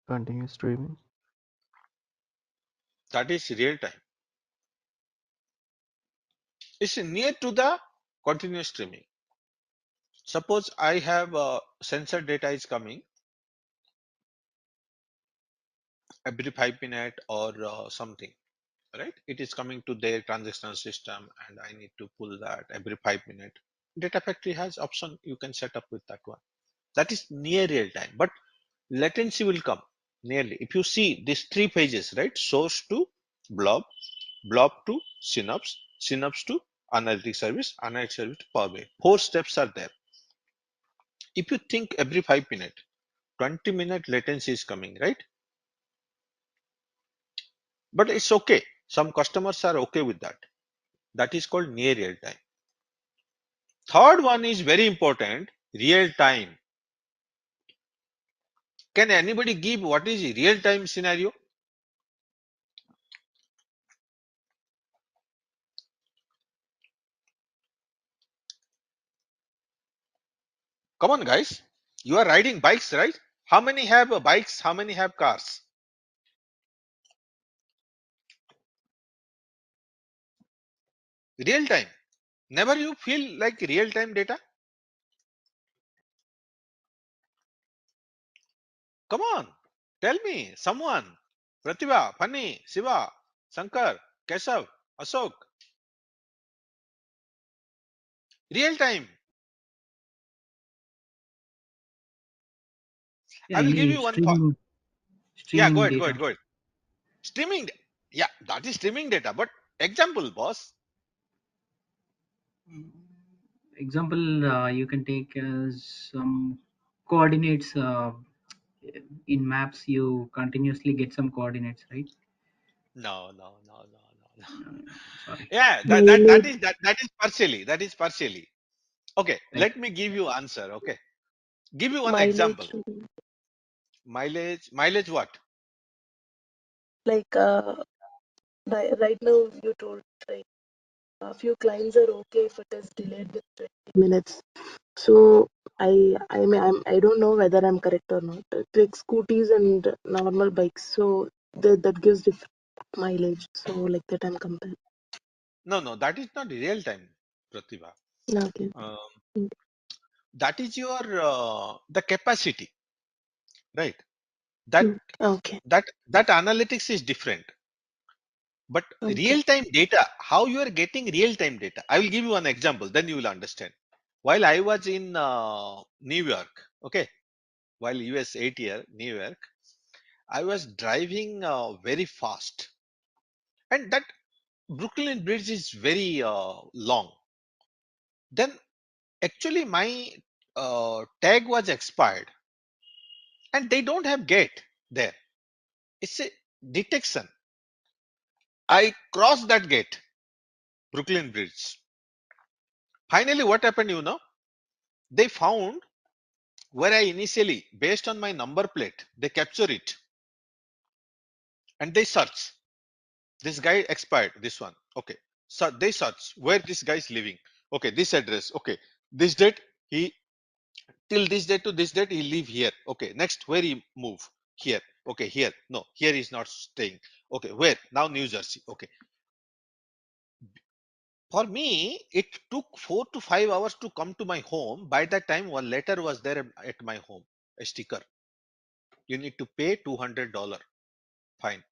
Continuous streaming. That is real time. It's near to the continuous streaming. Suppose I have sensor data is coming every 5 minutes or something, right? It is coming to their transactional system and I need to pull that every 5 minutes. Data Factory has option you can set up with that one. That is near real time, but latency will come nearly. If you see these three phases, right? Source to blob, blob to synapse, synapse to analytic service, analytic service to Power BI. Four steps are there. If you think every 5 minutes, 20-minute latency is coming, right? But it's okay. Some customers are okay with that. That is called near real time. Third one is very important, real time. Can anybody give what is real time scenario? Come on, guys. You are riding bikes, right? How many have bikes? How many have cars? Real time. Never you feel like real time data? Come on. Tell me. Someone. Pratibha, Fanny, Siva, Shankar, Keshav, Ashok. Real time. Yeah, I will give any you one thought. Yeah, go streaming ahead, go data. ahead, go ahead. Streaming. Yeah, that is streaming data. But example, boss. Mm, Example, you can take some coordinates in maps. You continuously get some coordinates, right? No, no, no, no, no, no. Sorry. Yeah, Mileage, that is partially. That is partially. Okay, Thank let me give you answer. Okay, give you one example. mileage, Mileage what? like right now you told like a few clients are okay if it is delayed with 20 minutes. So I don't know whether I'm correct or not. It's like scooties and normal bikes, so that gives different mileage. So like that I'm comparing. No, no, that is not real time, Pratibha. Okay. Um, that is your the capacity, right? That Okay. that analytics is different. But Okay. real time data, how you are getting real time data? I will give you one example, then you will understand. While I was in New York, okay, while US 8 year New York, I was driving very fast, and that Brooklyn Bridge is very long. Then actually my tag was expired, and they don't have gate there. It's a detection. I crossed that gate, Brooklyn Bridge. Finally, what happened? They found where I initially, based on my number plate, they capture it and they search. This guy expired. This one, okay. So they search where this guy is living. Okay, this address. Okay, this date he till this date to this date he live here. Okay, next where he move here. Okay, here no, here he's not staying. Okay, where now New Jersey. Okay, For me, it took 4 to 5 hours to come to my home. By that time, one letter was there at my home, a sticker. You need to pay $200 fine.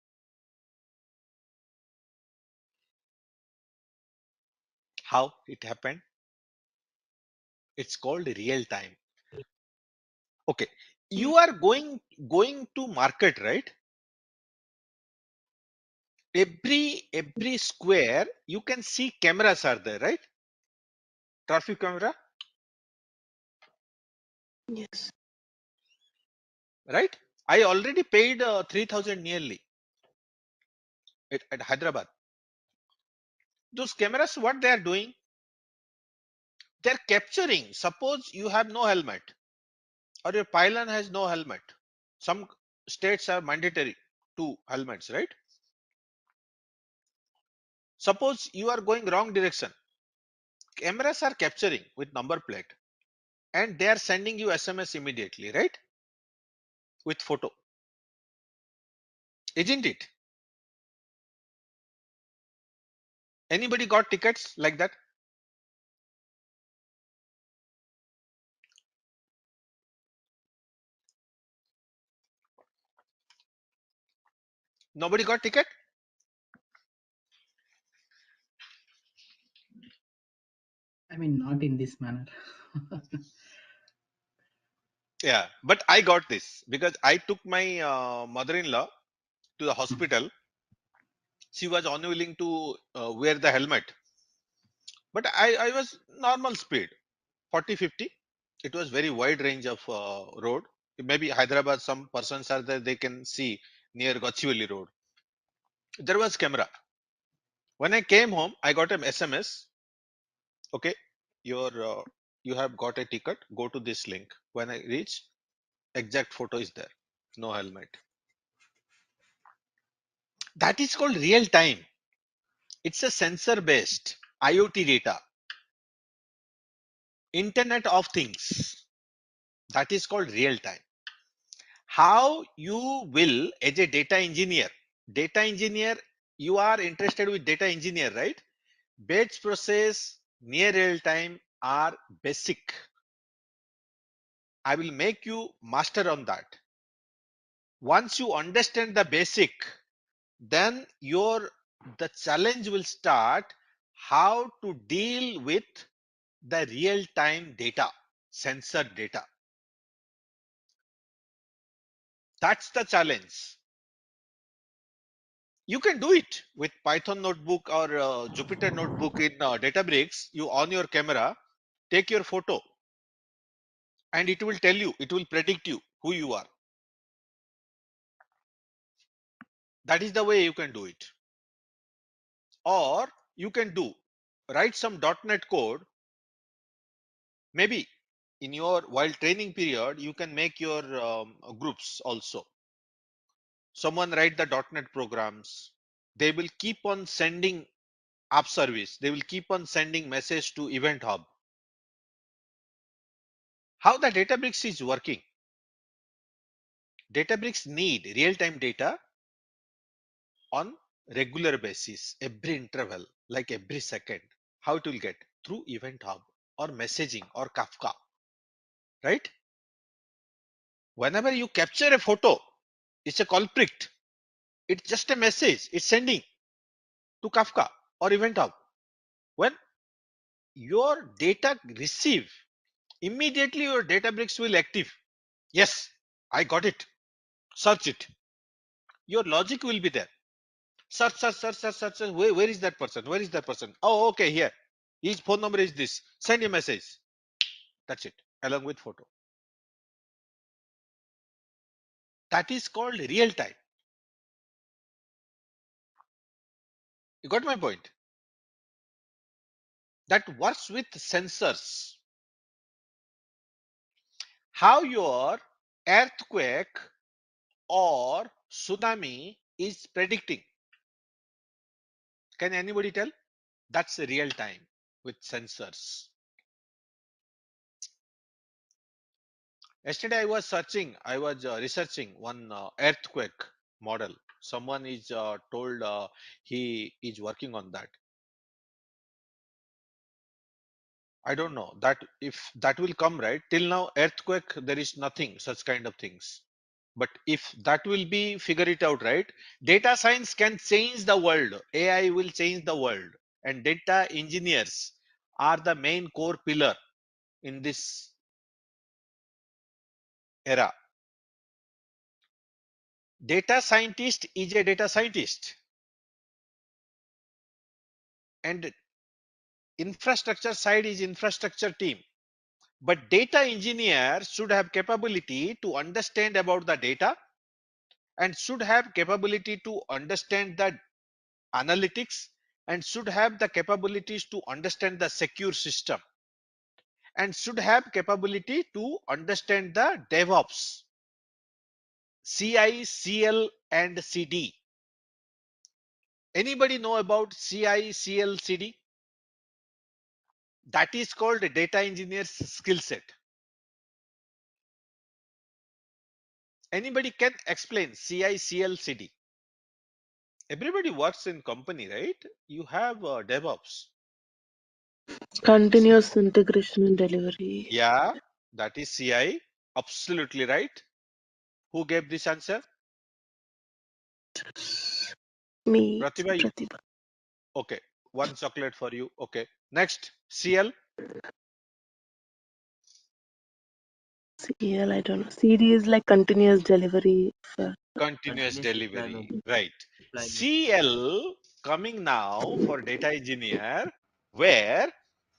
How it happened? It's called real time. Okay, you are going to market, right? Every square you can see cameras are there, right? Traffic camera, Yes. right? I already paid 3,000 nearly at Hyderabad. Those cameras, what they are doing? They're capturing. Suppose you have no helmet or your pylon has no helmet. Some states are mandatory to helmets, right? Suppose you are going wrong direction. Cameras are capturing with number plate and they are sending you SMS immediately, right? With photo, isn't it? Anybody got tickets like that? Nobody got ticket? I mean, not in this manner. Yeah, but I got this because I took my mother-in-law to the hospital. She was unwilling to wear the helmet, but I was normal speed, 40, 50. It was very wide range of road. Maybe Hyderabad, some persons are there, they can see near Gachivali road. There was camera. When I came home, I got an SMS. Okay, your you have got a ticket. Go to this link. When I reach, exact photo is there. No helmet. That is called real time. It's a sensor based IoT data, Internet of Things. That is called real time. How you will, as a data engineer, you are interested with data engineer, right? Batch process, near real time are basic. I will make you master on that. Once you understand the basic, then the challenge will start how to deal with the real time data, sensor data. That's the challenge. You can do it with Python notebook or Jupyter notebook in Databricks. You on your camera, take your photo, and it will tell you, it will predict you who you are. That is the way you can do it. Or you can write some .NET code. Maybe in your while training period, you can make your groups also. Someone write the .NET programs. They will keep on sending app service. They will keep on sending message to Event Hub. How the Databricks is working? Databricks need real-time data on regular basis, every interval, like every second. How it will get? Through Event Hub or messaging or Kafka, right? Whenever you capture a photo, it's a culprit. It's just a message. It's sending to Kafka or Event Hub. When your data receive, immediately your Databricks will active. Yes, I got it. Search it. Your logic will be there. Search, search, search, search, search. Search. Where is that person? Where is that person? Oh, okay, here. His phone number is this. Send a message. That's it. Along with photo. That is called real time. You got my point? That works with sensors. How your earthquake or tsunami is predicting. Can anybody tell? That's real time with sensors. Yesterday I was researching one earthquake model. Someone is told he is working on that. I don't know that if that will come, right? Till now, earthquake, there is nothing such kind of things. But if that will be, figure it out, right? Data science can change the world. AI will change the world, and data engineers are the main core pillar in this era. Data scientist is a data scientist, and infrastructure side is infrastructure team. But data engineer should have capability to understand about the data and should have capability to understand the analytics and should have the capabilities to understand the secure system and should have capability to understand the DevOps, CI, CL and CD. Anybody know about CI, CL, CD? That is called a data engineer's skill set. Anybody can explain CI, CL, CD? Everybody works in company, right? You have DevOps. Continuous integration and delivery. Yeah, that is CI. Absolutely right. Who gave this answer? Me, Pratibha, Pratibha. okay. One chocolate for you. Okay. Next, CL, CL, I don't know. CD is like continuous delivery. For, continuous Continuous delivery. deployment. Right. Deployment. CL coming now for data engineer, where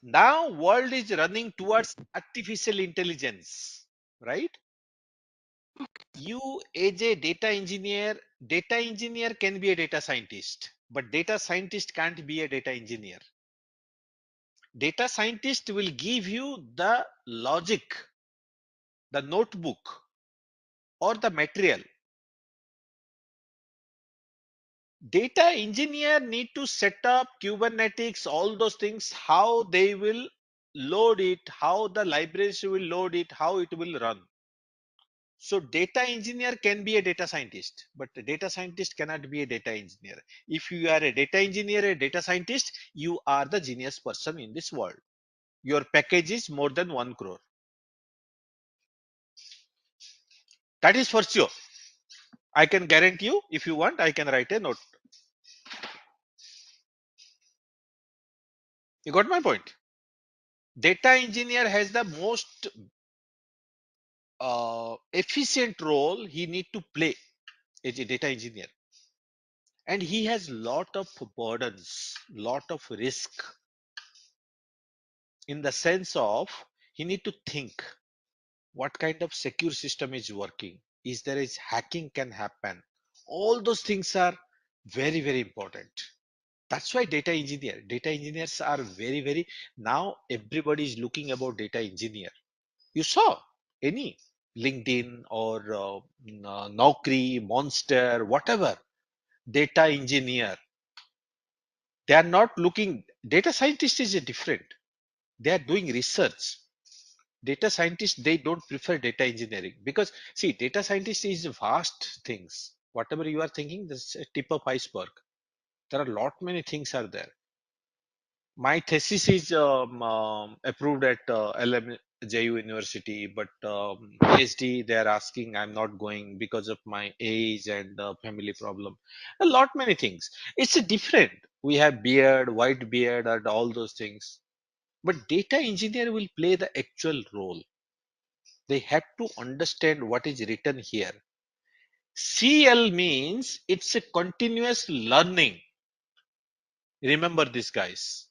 now world is running towards artificial intelligence, right? You as a data engineer can be a data scientist, but data scientist can't be a data engineer. Data scientist will give you the logic, the notebook or the material. Data engineer need to set up Kubernetes, all those things, how they will load it, how the libraries will load it, how it will run. So data engineer can be a data scientist, but a data scientist cannot be a data engineer. If you are a data engineer, a data scientist, you are the genius person in this world. Your package is more than 1 crore. That is for sure. I can guarantee you. If you want, I can write a note. You got my point? Data engineer has the most efficient role he need to play as a data engineer, and he has lot of burdens, lot of risk, in the sense of he need to think what kind of secure system is working, is there is hacking can happen, all those things are very important. That's why data engineers are very now everybody is looking about data engineer. You saw any LinkedIn or Naukri, Monster, whatever, data engineer. They are not looking, data scientist is a different. They are doing research. Data scientists, they don't prefer data engineering because see, data scientist is vast things. Whatever you are thinking, this is a tip of iceberg. There are lot many things are there. My thesis is approved at LMJU University, but PhD they are asking I'm not going because of my age and family problem. A lot many things. It's a different. We have beard, white beard, and all those things. But data engineer will play the actual role. They have to understand what is written here. CL means it's a continuous learning. Remember this, guys.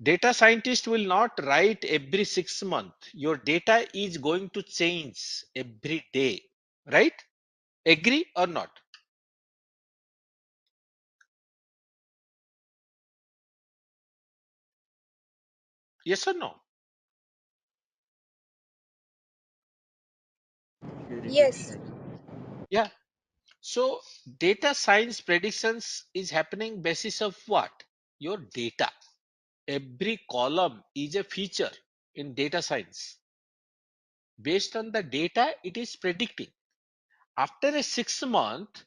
Data scientist will not write every 6 months. Your data is going to change every day, right? Agree or not? Yes or no? Yes. Yeah. So data science predictions is happening basis of what? Your data. Every column is a feature in data science. Based on the data, it is predicting. After a 6 month,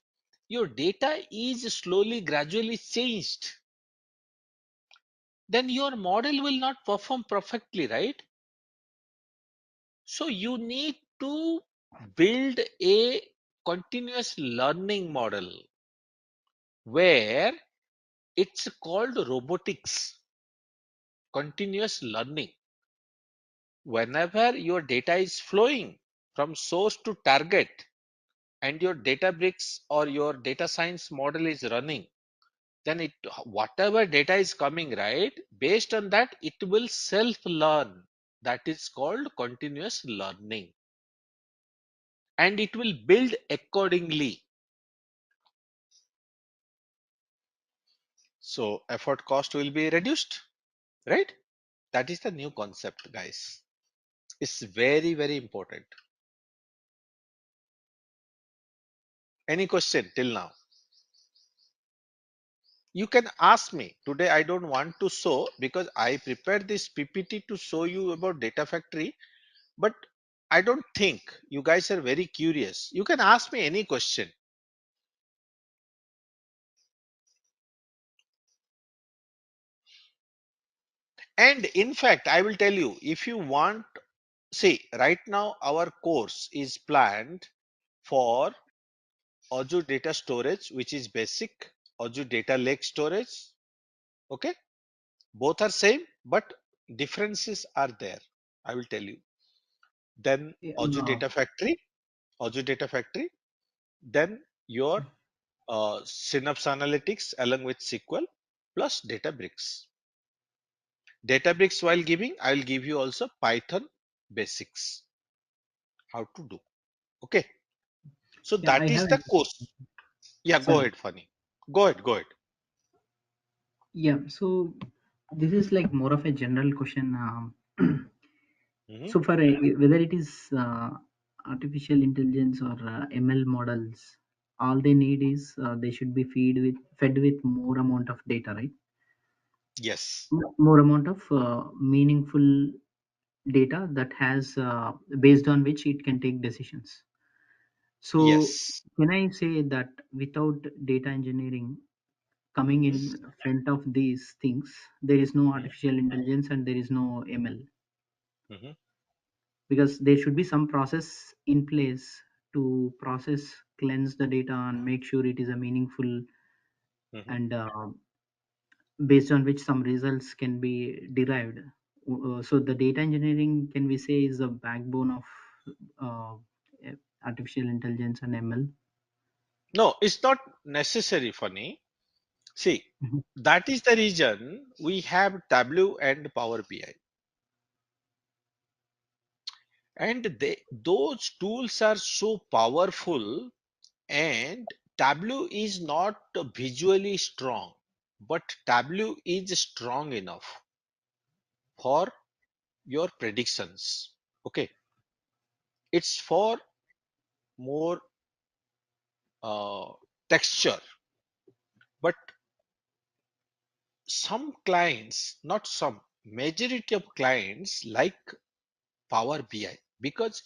your data is slowly, gradually changed. then your model will not perform perfectly, right? So you need to build a continuous learning model where it's called robotics, continuous learning. Whenever your data is flowing from source to target and your Databricks or your data science model is running, then it whatever data is coming, right, based on that it will self learn. That is called continuous learning, and it will build accordingly. So effort cost will be reduced, right? That is the new concept, guys. It's very, very important. Any question till now? You can ask me. Today I don't want to show because I prepared this PPT to show you about data factory, but I don't think you guys are very curious. You can ask me any question. And in fact, I will tell you, if you want, see, right now our course is planned for Azure Data Storage, which is basic, Azure Data Lake Storage. Okay, both are same, but differences are there. I will tell you. Then Yeah, Azure Data Factory, Azure Data Factory. Then your Synapse Analytics along with SQL plus Databricks. Databricks while giving, I will give you also Python basics, how to do. Okay. So yeah, I that is have. the course. Yeah, go Sorry. ahead, Funny. Go ahead, go ahead. Yeah. So this is like more of a general question. Mhm. So for whether it is artificial intelligence or ML models, all they need is they should be fed with more amount of data, right? Yes. More amount of meaningful data that has based on which it can take decisions. So Yes. can I say that without data engineering coming Mhm. in front of these things, there is no Mhm. artificial intelligence and there is no ML, Mhm. because there should be some process in place to process, cleanse the data, and make sure it is a meaningful, Mhm. and based on which some results can be derived. So the data engineering, can we say, is the backbone of uh, artificial intelligence and ML? No, it's not necessary, Funny. See, Mhm. that is the reason we have Tableau and Power BI. And those tools are so powerful, and Tableau is not visually strong, but Tableau is strong enough for your predictions. Okay, it's for more uh, texture, but some clients, not some, majority of clients like Power BI because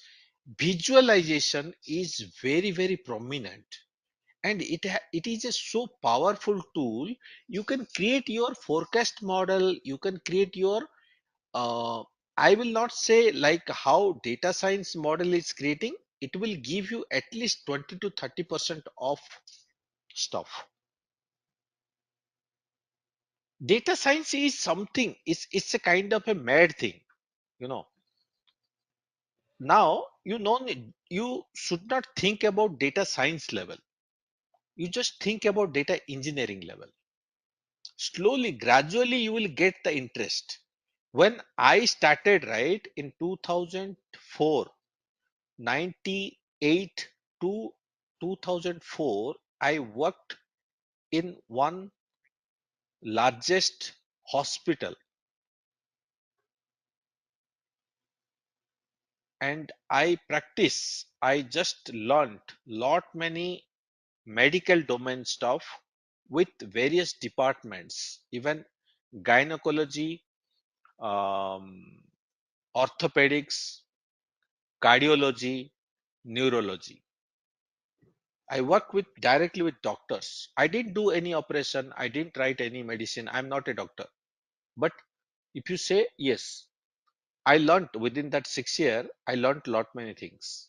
visualization is very, very prominent, and it is a so powerful tool. You can create your forecast model, you can create your uh, I will not say like how data science model is creating. It will give you at least 20 to 30% of stuff. Data science is something, it's a kind of a mad thing, you know. Now you should not think about data science level, you just think about data engineering level. Slowly, gradually you will get the interest. When I started, right, in 2004, 98 to 2004, I worked in one largest hospital, and I just learned lot many medical domain stuff with various departments, even gynecology, um, orthopedics, cardiology, neurology. I work with directly with doctors. I didn't do any operation. I didn't write any medicine. I'm not a doctor, But if you say yes, I learned within that 6 year, I learned lot many things.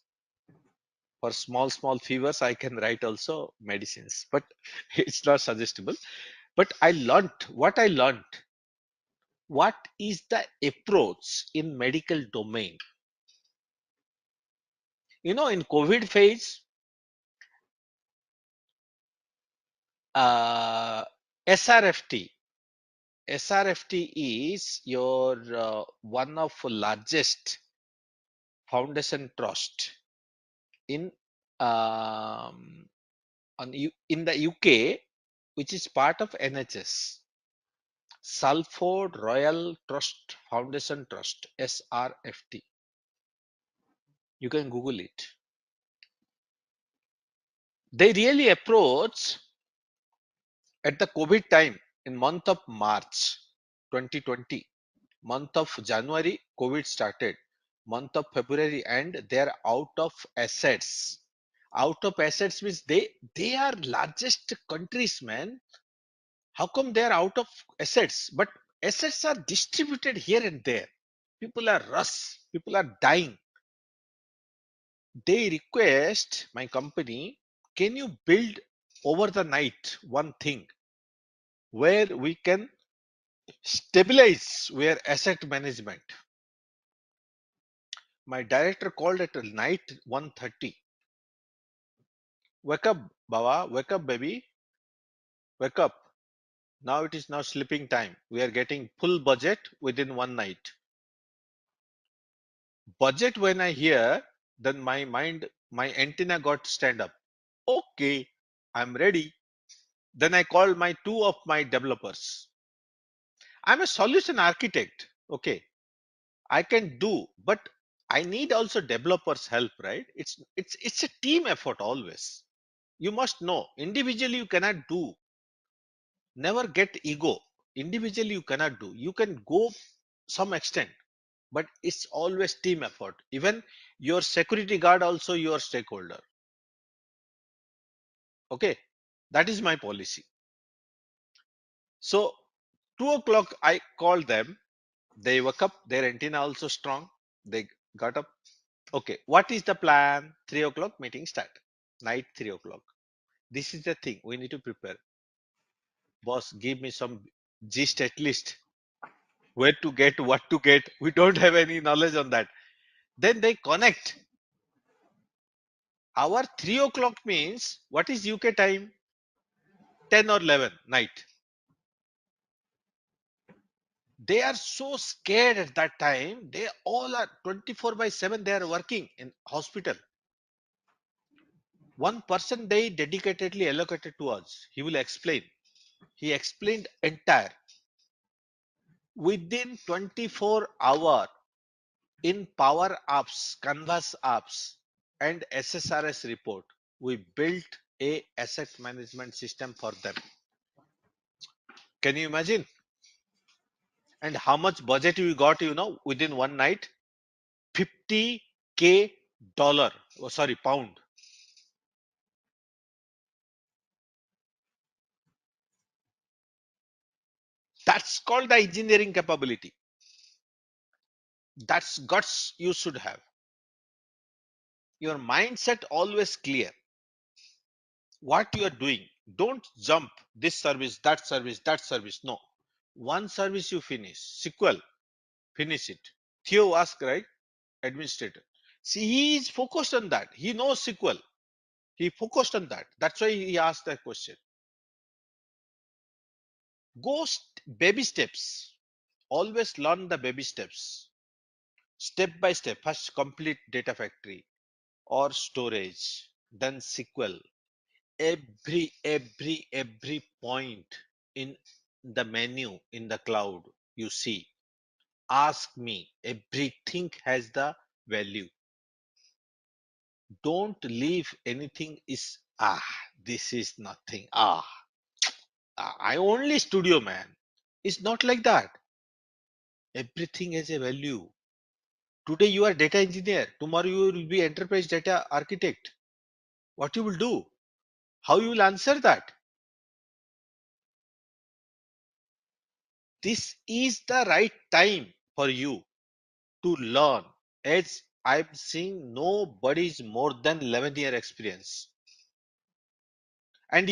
For small fevers, I can write also medicines, but it's not suggestible. But I learned what I learned. What is the approach in medical domain? In COVID phase, uh, SRFT. SRFT is your one of largest foundation trust in in the UK, which is part of NHS. Salford Royal Trust Foundation Trust, SRFT. You can Google it. They really approach at the COVID time in month of March 2020. Month of January, COVID started. Month of February, and they're out of assets. Out of assets means they are largest countries, man. How come they are out of assets? But assets are distributed here and there. People are rush. People are dying. They request my company, can you build over the night one thing where we can stabilize where asset management. My director called at night 1:30. Wake up, Baba, wake up, baby, wake up. Now it is now sleeping time. We are getting full budget within one night. Budget when I hear, then my mind, my antenna got stand up. Okay, I'm ready. Then I called my two of my developers. I'm a solution architect. Okay, I can do, but I need also developers' help, right? It's a team effort always. You must know individually you cannot do. Never get ego. Individually you cannot do. You can go some extent, but it's always team effort. Even your security guard also your stakeholder. Okay, that is my policy. So 2 o'clock I called them. They woke up. Their antenna also strong. They got up. Okay, what is the plan? 3 o'clock meeting start. Night 3 o'clock. This is the thing we need to prepare. Boss, give me some gist at least. Where to get, what to get. We don't have any knowledge on that. Then they connect. Our 3 o'clock means what is UK time? 10 or 11 night. They are so scared at that time. They all are 24/7. They are working in hospital. One person they dedicatedly allocated to us. He will explain. He explained entire. Within 24 hours in Power Apps, Canvas Apps, and SSRS report, we built a asset management system for them. Can you imagine? And how much budget we got, within one night? 50K dollar. Oh, sorry, pound. That's called the engineering capability. That's guts you should have. Your mindset always clear. What you are doing, don't jump this service, that service, that service. No, one service you finish. SQL, finish it. Theo asked, right? Administrator, see, he is focused on that. He knows SQL. He focused on that. That's why he asked that question. Go baby steps. Always learn the baby steps, step by step. First complete data factory or storage, then SQL. Every point in the menu in the cloud you see, ask me. Everything has the value. Don't leave anything is this is nothing. I only studio, man. It's not like that. Everything has a value. Today you are data engineer, tomorrow you will be enterprise data architect. What you will do? How you will answer that? this is the right time for you to learn, as I'm seeing nobody's more than 11-year experience. And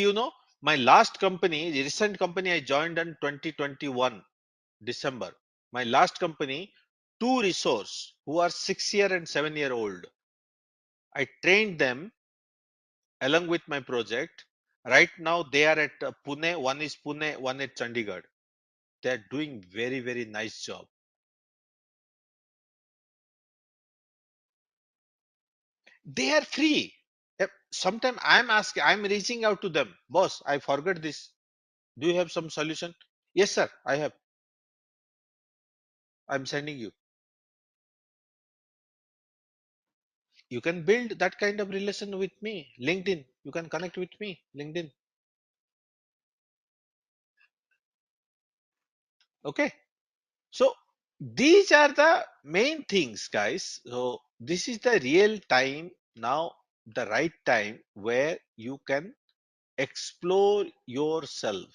my last company, the recent company I joined in 2021 December, my last company, two resource who are 6-year and 7-year old. I trained them along with my project. Right now they are at Pune, one is Pune, one at Chandigarh. They are doing very, very nice job. They are free. Sometimes I'm reaching out to them. Boss, I forgot this. Do you have some solution? Yes, sir, I have. I'm sending you. You can build that kind of relation with me. LinkedIn. You can connect with me. LinkedIn. Okay. So these are the main things, guys. So this is the real time now, the right time where you can explore yourself.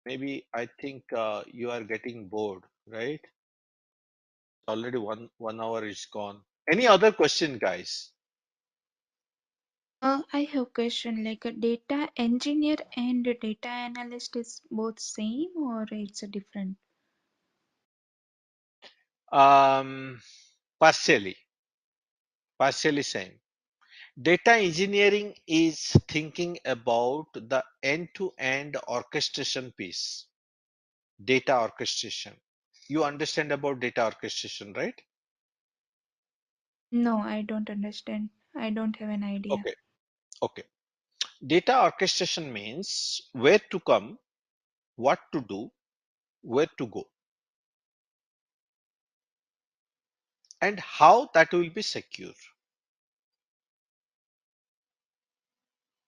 Maybe I think you are getting bored, right? Already one hour is gone. Any other question, guys? I have question like a data engineer and a data analyst is both same or it's a different? Um, partially, partially same. Data engineering is thinking about the end-to-end orchestration piece. Data orchestration. You understand about data orchestration, right? No, I don't understand. I don't have an idea. Okay, okay. Data orchestration means where to come, what to do, where to go, and how that will be secure,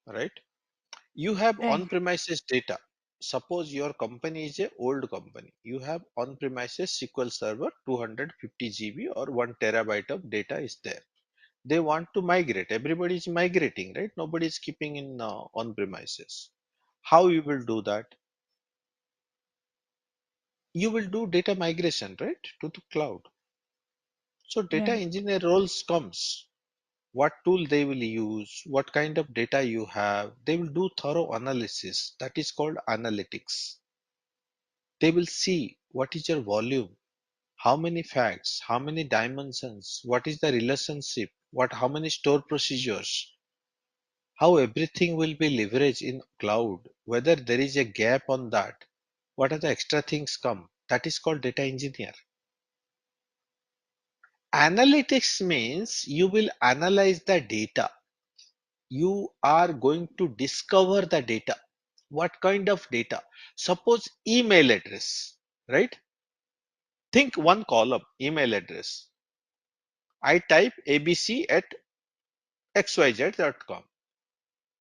right? You have Right. on-premises data. Suppose your company is a old company. You have on-premises SQL Server 250 GB or 1 terabyte of data is there. They want to migrate. Everybody is migrating, right? Nobody is keeping in on-premises. How you will do that? You will do data migration, right, to the cloud. So data Right. engineer roles comes. What tool they will use, what kind of data you have. They will do thorough analysis. That is called analytics. They will see what is your volume, how many facts, how many dimensions, what is the relationship, how many store procedures, how everything will be leveraged in cloud, whether there is a gap on that, what are the extra things come. That is called data engineer. Analytics means you will analyze the data. You are going to discover the data. What kind of data? Suppose email address, right? Think one column, email address. I type abc at xyz.com.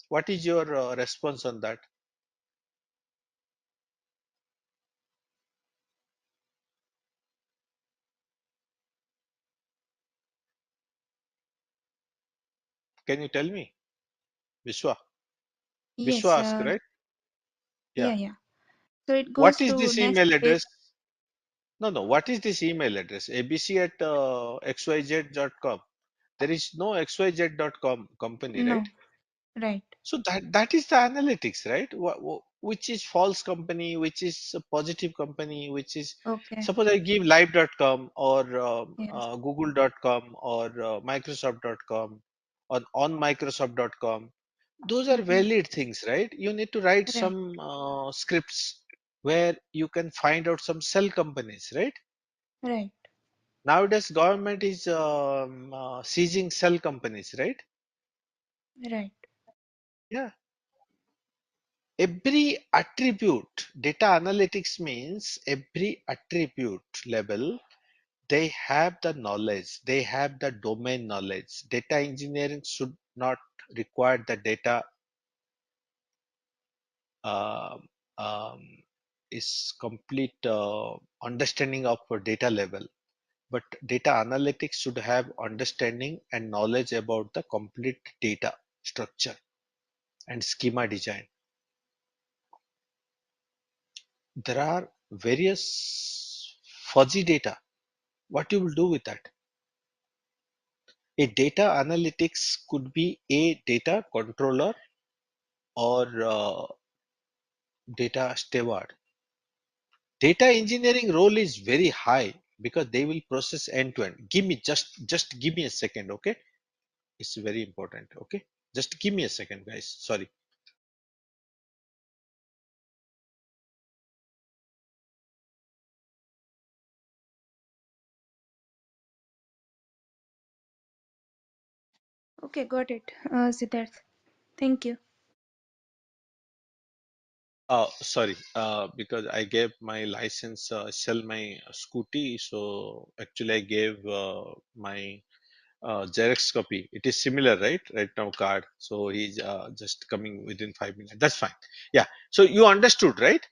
What is your response on that? Can you tell me? Vishwa. Yes. Vishwa asked, right? Yeah. Yeah, yeah. So it What goes is to this next email page. address? No, no. What is this email address? abc at xyz.com. There is no xyz.com company, right? No. Right. So that is the analytics, right? Which is false company, which is a positive company, which is, Okay. suppose I give live.com or Yes. google.com or microsoft.com or on microsoft.com. Those are Mm-hmm. valid things, right? You need to write Right. some scripts where you can find out some cell companies, right? Right. Nowadays, government is seizing cell companies, right? Right. Yeah. Every attribute, data analytics means every attribute level, they have the knowledge, they have the domain knowledge. Data engineering should not require the data um, um, is complete understanding of a data level. But data analytics should have understanding and knowledge about the complete data. structure, and schema design. There are various fuzzy data. What you will do with that? A data analytics could be a data controller or data steward. Data engineering role is very high because they will process end to end. Give me just give me a second, okay? It's very important, okay? Just give me a second, guys. Sorry. Okay, got it. Siddharth. Thank you. Sorry, because I gave my license, sell my scooty. So actually, I gave my Xerox copy. It is similar, right? Right now, card. So he's just coming within 5 minutes. That's fine. Yeah. So you understood, right?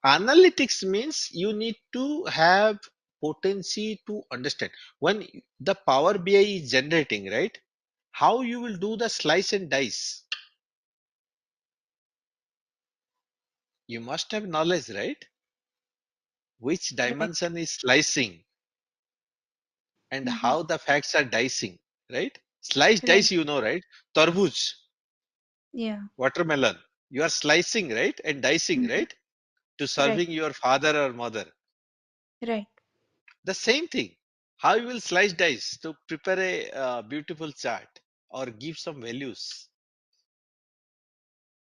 Analytics means you need to have potency to understand. When the Power BI is generating, right? How you will do the slice and dice? You must have knowledge, right? Which Right. dimension is slicing and Mm-hmm. how the facts are dicing, right? Slice Right. dice, you know, right? Tarbooj, Yeah. watermelon. You are slicing, right? And dicing, Mm-hmm. right? To Right. serving your father or mother. Right. The same thing. How you will slice dice to prepare a beautiful chart or give some values.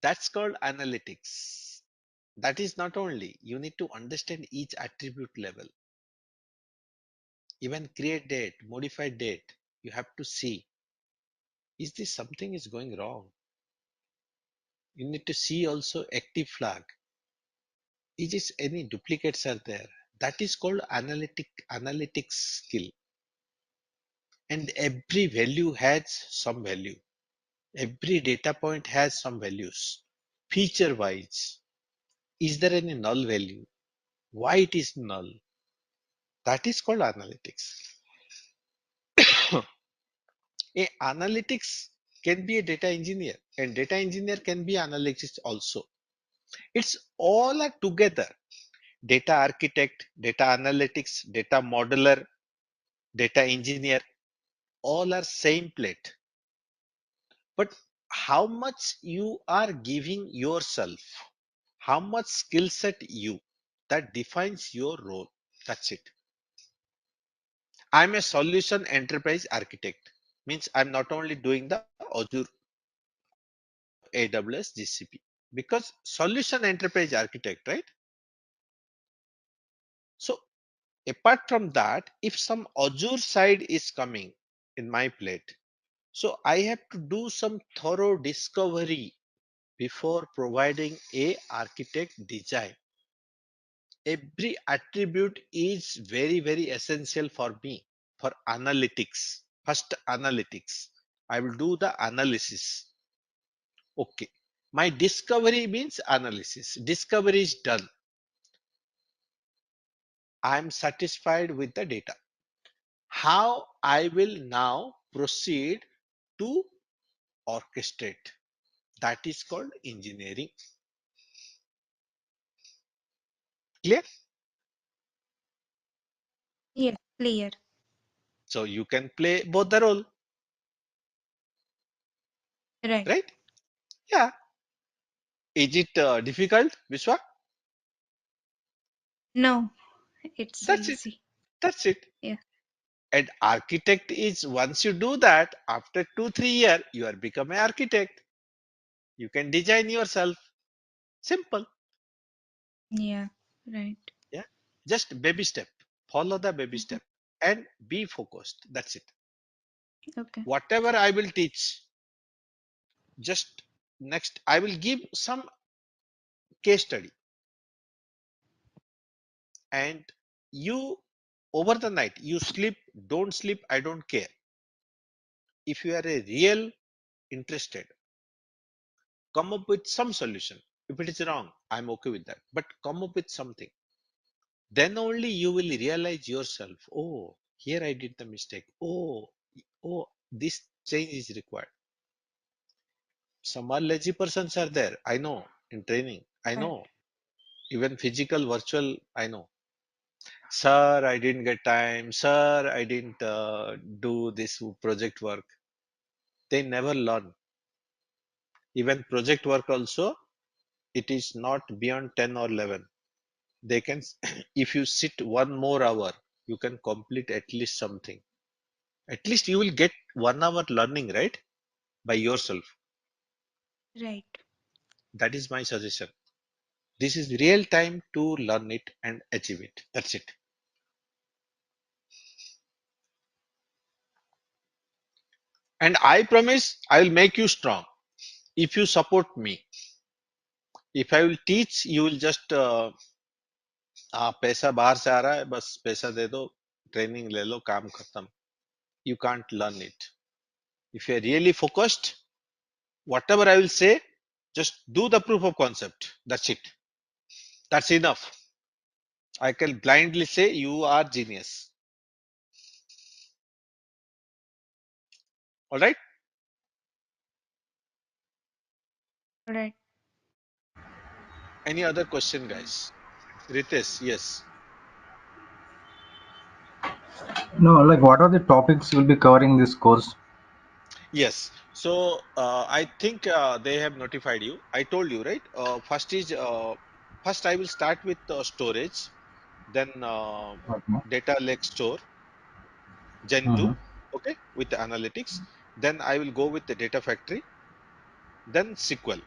That's called analytics. That is not only, you need to understand each attribute level, even create date, modify date. You have to see, is this something is going wrong? You need to see also active flag. Is it any duplicates are there? That is called analytics skill. And every value has some value. Every data point has some values. Feature wise, is there any null value? Why it is null? That is called analytics. A analytics can be a data engineer, and data engineer can be analytics also. It's all are together. Data architect, data analytics, data modeler, data engineer, all are same plate. But how much you are giving yourself, how much skill set you, that defines your role. That's it. I'm a solution enterprise architect. Means I'm not only doing the Azure, AWS, GCP. Because solution enterprise architect, right? So apart from that, if some Azure side is coming in my plate, so I have to do some thorough discovery before providing a architect design. Every attribute is very essential for me for analytics. First analytics. I will do the analysis. Okay. My discovery means analysis. Discovery is done. I am satisfied with the data. How I will now proceed to orchestrate. That is called engineering. Clear? Yeah. Clear. So you can play both the role, Right. right? Yeah. Is it difficult, Vishwa? No, it's That's it. easy. That's it. Yeah. And architect is, once you do that, after 2 3 years, you are become an architect. You can design yourself. Simple. Yeah. Right. Yeah. Just baby step. Follow the baby Mhm. step and be focused. That's it. Okay. Whatever I will teach, just next, I will give some case study, and you over the night, you sleep, don't sleep, I don't care. If you are a real interested, come up with some solution. If it is wrong, I'm okay with that. But come up with something. Then only you will realize yourself, oh, here I did the mistake. Oh, this change is required. Some are lazy persons are there. I know in training. I Right. know even physical, virtual. I know. Sir, I didn't get time. Sir, I didn't do this project work. They never learn. Even project work also, it is not beyond 10 or 11. They can, if you sit 1 more hour, you can complete at least something. At least you will get 1 hour learning, right? By yourself. Right. That is my suggestion. This is real time to learn it and achieve it. That's it. And I promise I will make you strong if you support me. If I will teach, you will just पैसा बाहर से आ रहा है बस पैसा दे दो training ले लो काम खत्म. You can't learn it. If you are really focused, whatever I will say, just do the proof of concept. That's it. That's enough. I can blindly say you are genius. All right. Right. Any other question, guys? Ritesh, yes. No, like what are the topics you'll be covering this course? Yes. So I think they have notified you. I told you, right? First I will start with storage, then Okay. data lake store, Gen 2, Mm-hmm. okay, with the analytics. Then I will go with the data factory, then SQL.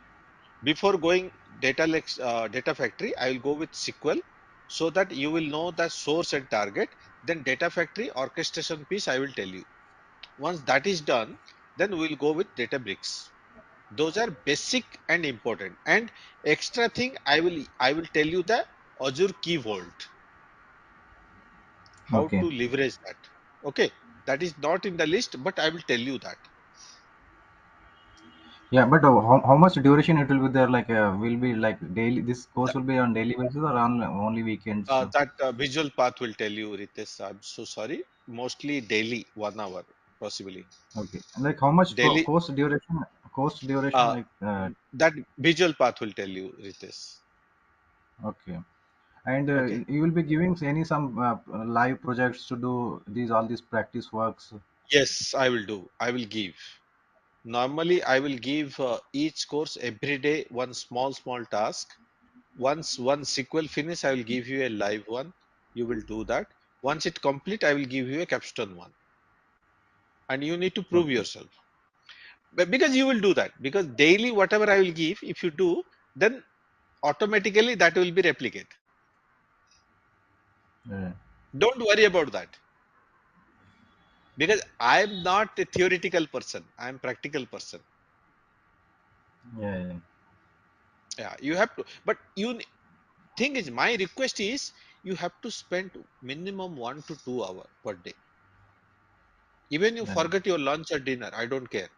Before going data factory, I will go with SQL so that you will know the source and target. Then data factory orchestration piece, I will tell you. Once that is done, then we will go with Databricks. Those are basic and important. And extra thing, I will tell you the Azure Key Vault, how Okay. to leverage that. Okay, that is not in the list, but I will tell you that. Yeah, but how much duration it will be there? Like, will be like daily. This course will be on daily basis or on only weekends? That visual path will tell you, Ritesh. I'm so sorry. Mostly daily, 1 hour, possibly. Okay. Like how much Daily, course duration? Course duration, uh, like, that visual path will tell you, Ritesh. okay. And Okay. you will be giving any some live projects to do these all these practice works. Yes, I will do. I will give. Normally, I will give each course every day one small task. Once one sequel finish, I will give you a live one. You will do that. Once it complete, I will give you a capstone one. And you need to prove Okay. yourself. But because you will do that. Because daily, whatever I will give, if you do, then automatically that will be replicate. Yeah. Don't worry about that. Because I am not a theoretical person. I am practical person. Yeah. Yeah. Yeah, you have to. But thing is, my request is you have to spend minimum 1 to 2 hours per day. Even you Yeah. forget your lunch or dinner, I don't care.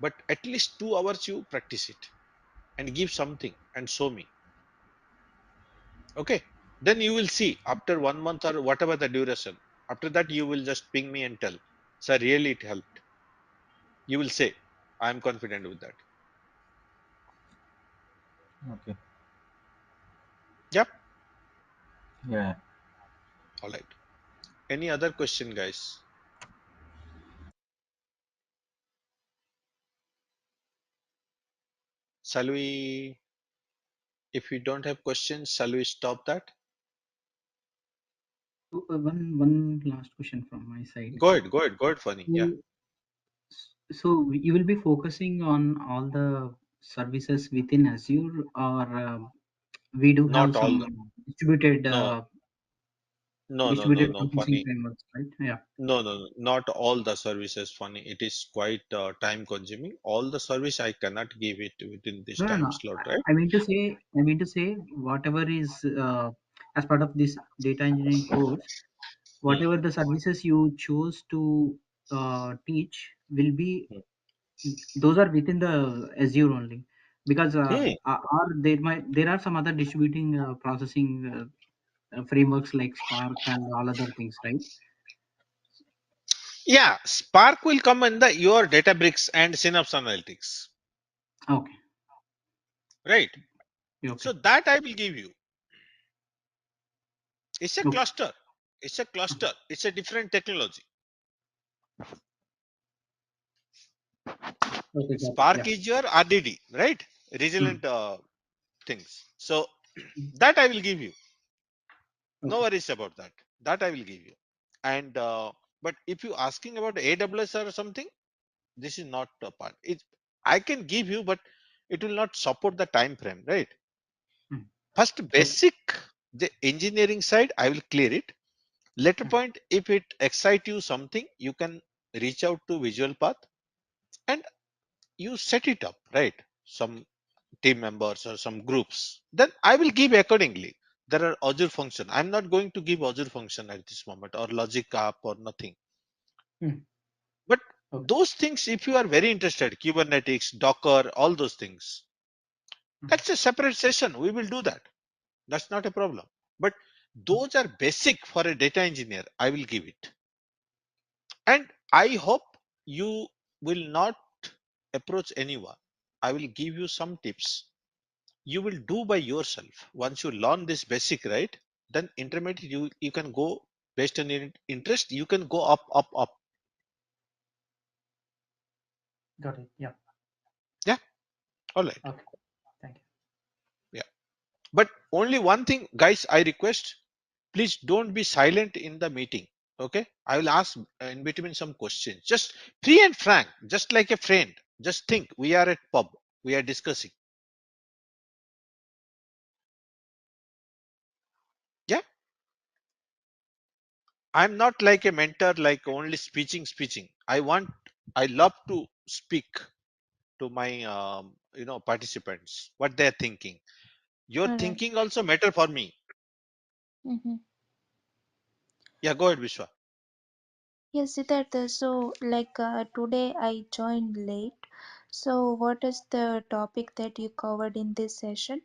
But at least 2 hours you practice it and give something and show me. Okay. Then you will see after 1 month or whatever the duration. After that, you will just ping me and tell, sir, really it helped. You will say, I am confident with that. Okay. Yep. Yeah. All right. Any other question, guys? Shall we, if we don't have questions, shall we stop that? So, one last question from my side. Go ahead, funny. Yeah. So, so you will be focusing on all the services within Azure, or we do have Not all some the, distributed no, distributed no, computing funny. frameworks, right? Yeah. No, not all the services, funny. It is quite time consuming. All the service I cannot give it within this No, no, time no. slot, right? I mean to say, whatever is as part of this data engineering course, Hmm, whatever the services you choose to teach will be, hmm. those are within the Azure only, because Hmm. are there are some other distributing processing frameworks like Spark and all other things, right? Yeah, Spark will come in the your Databricks and Synapse Analytics, Okay. right? Okay. So that I will give you. It's a Okay. cluster. It's a cluster. It's a different technology. Okay. Got it. Spark Yeah. is your RDD, right? Mm. Resilient things. So Mm. that I will give you. No Okay. worries about that. That I will give you. And but if you asking about AWS or something, this is not a part. It I can give you, but it will not support the time frame, right? Mm. First, Okay. basic the engineering side, I will clear it. Later Mm. point, if it excite you something, you can reach out to Visualpath and you set it up, right? Some team members or some groups. Then I will give accordingly. There are Azure function. I'm not going to give Azure function at this moment or logic app or nothing. Mm. But Okay. those things, if you are very interested, Kubernetes, Docker, all those things, Mm. that's a separate session. We will do that. That's not a problem. But Okay. those are basic for a data engineer. I will give it. And I hope you will not approach anyone. I will give you some tips. You will do by yourself. Once you learn this basic, right? Then intermediate, you can go based on your interest. You can go up, up, up. Got it. Yeah. Yeah. All right. Okay. Thank you. Yeah. But only one thing, guys, I request, please don't be silent in the meeting. Okay. I will ask in between some questions. Just free and frank, just like a friend. Just think we are at pub. We are discussing. Yeah. I'm not like a mentor, like only speaking. I love to speak to my, participants, what they're thinking. Your All right. thinking also matter for me. Mm-hmm. Yeah. Go ahead, Vishwa. Yes, Siddhartha. So, like today I joined late. So, what is the topic that you covered in this session?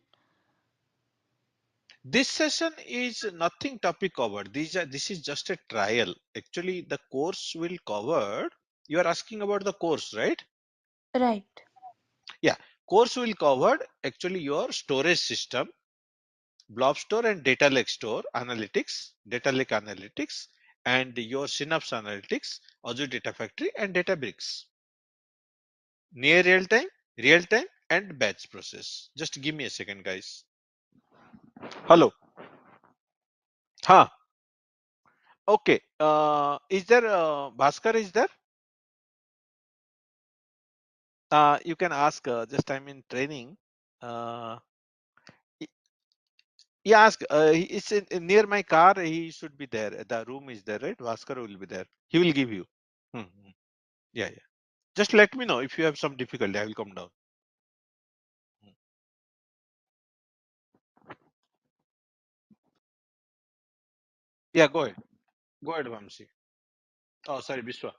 This session is nothing topic covered. This is just a trial. Actually, the course will cover. You are asking about the course, right? Right. Yeah. Course will cover actually your storage system, blob store and data lake store analytics, data lake analytics, and your Synapse analytics, Azure Data Factory, and Databricks. Near real time, and batch process. Just give me a second, guys. Hello. Huh. Okay. Is there Bhaskar? Is there? You can ask. Just I'm in training. Uh, y- yeah, ask. It's near my car. He should be there. The room is there, right? Bhaskar will be there. He will give you. Hmm, hmm. Yeah, yeah. Just let me know if you have some difficulty. I will come down. Hmm. Yeah, go ahead. Go ahead, Vamsi. Oh, sorry, Biswa.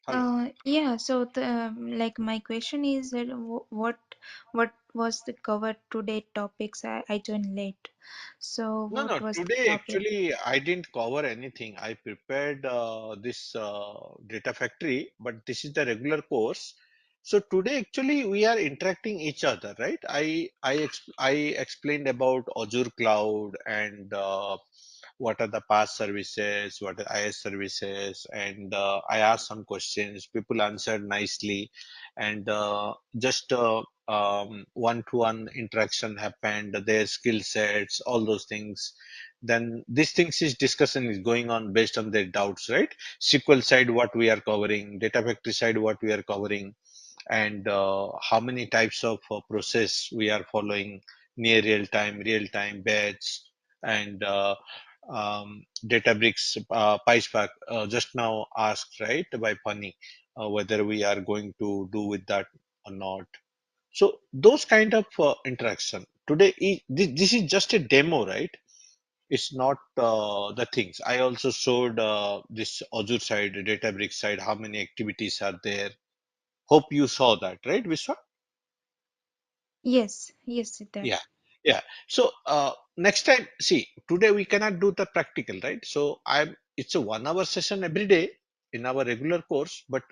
Hello. Yeah, so the like my question is that what was the cover today topics? I joined late. So No, no. what was the Today, topic? actually, I didn't cover anything. I prepared this data factory, but this is the regular course. So today, actually, we are interacting each other, right? I explained about Azure Cloud and what are the PaaS services, what are IaaS services, and I asked some questions. People answered nicely, and just one-to-one interaction happened. Their skill sets, all those things. Then these things is discussion is going on based on their doubts, right? SQL side, what we are covering, Data Factory side, what we are covering, and how many types of process we are following, near real time, batch, and Databricks, PySpark. Just now asked, right, by Pani, whether we are going to do with that or not. So those kind of interaction today, this is just a demo, right? It's not the things. I also showed this Azure side, Databricks side, how many activities are there. Hope you saw that, right, Vishwa? Yes, yes, Yeah, Siddharth. yeah. So next time, see, today we cannot do the practical, right? So it's a 1 hour session every day in our regular course, but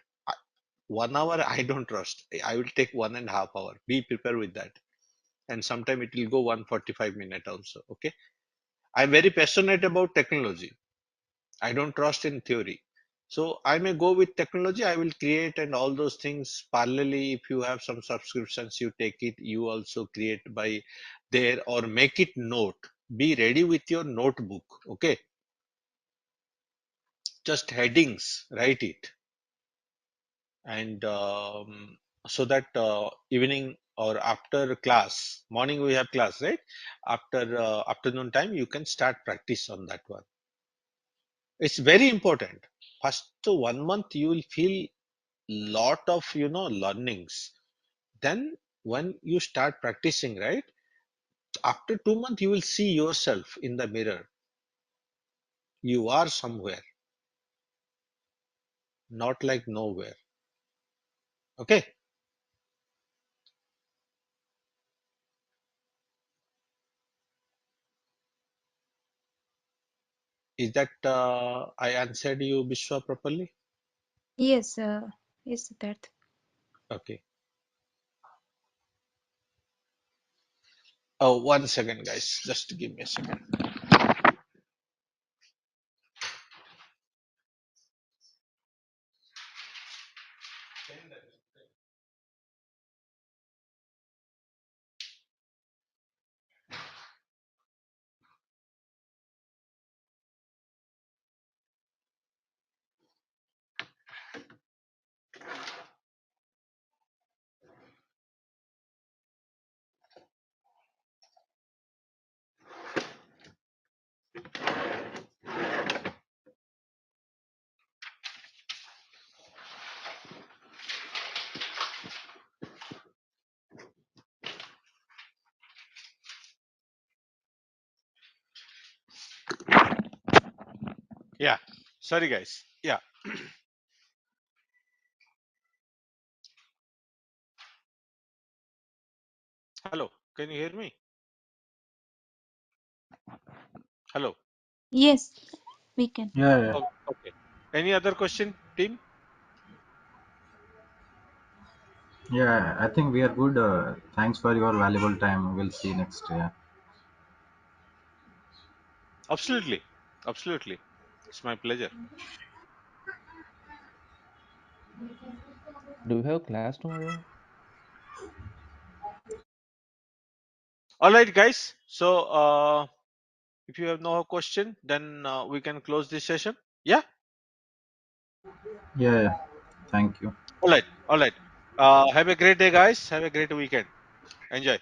1 hour I don't trust. I will take 1.5 hour. Be prepared with that. And sometime it will go 145 minutes also. Okay. I'm very passionate about technology. I don't trust in theory. So I may go with technology. I will create and all those things parallelly. If you have some subscriptions, you take it. You also create by there or make it note. Be ready with your notebook. Okay. Just headings, write it. And so that evening or after class, morning we have class, right? After afternoon time, you can start practice on that one. It's very important. First 1 month, you will feel lot of learnings. Then when you start practicing, right? After 2 months, you will see yourself in the mirror. You are somewhere, not like nowhere. Okay. Is that I answered you, Bishwa, properly? Yes, yes, Siddharth. Okay. Oh, 1 second, guys. Just give me a second. Yeah. Sorry, guys. Yeah. Hello. Can you hear me? Hello. Yes, we can. Yeah, yeah, Oh, okay. Any other question, team? yeah. I think we are good. Thanks for your valuable time. We'll see you next year. Absolutely. Absolutely. It's my pleasure. Do we have class tomorrow? All right, guys. So, if you have no question, then we can close this session. Yeah. Yeah, yeah. Thank you. All right. All right. Have a great day, guys. Have a great weekend. Enjoy.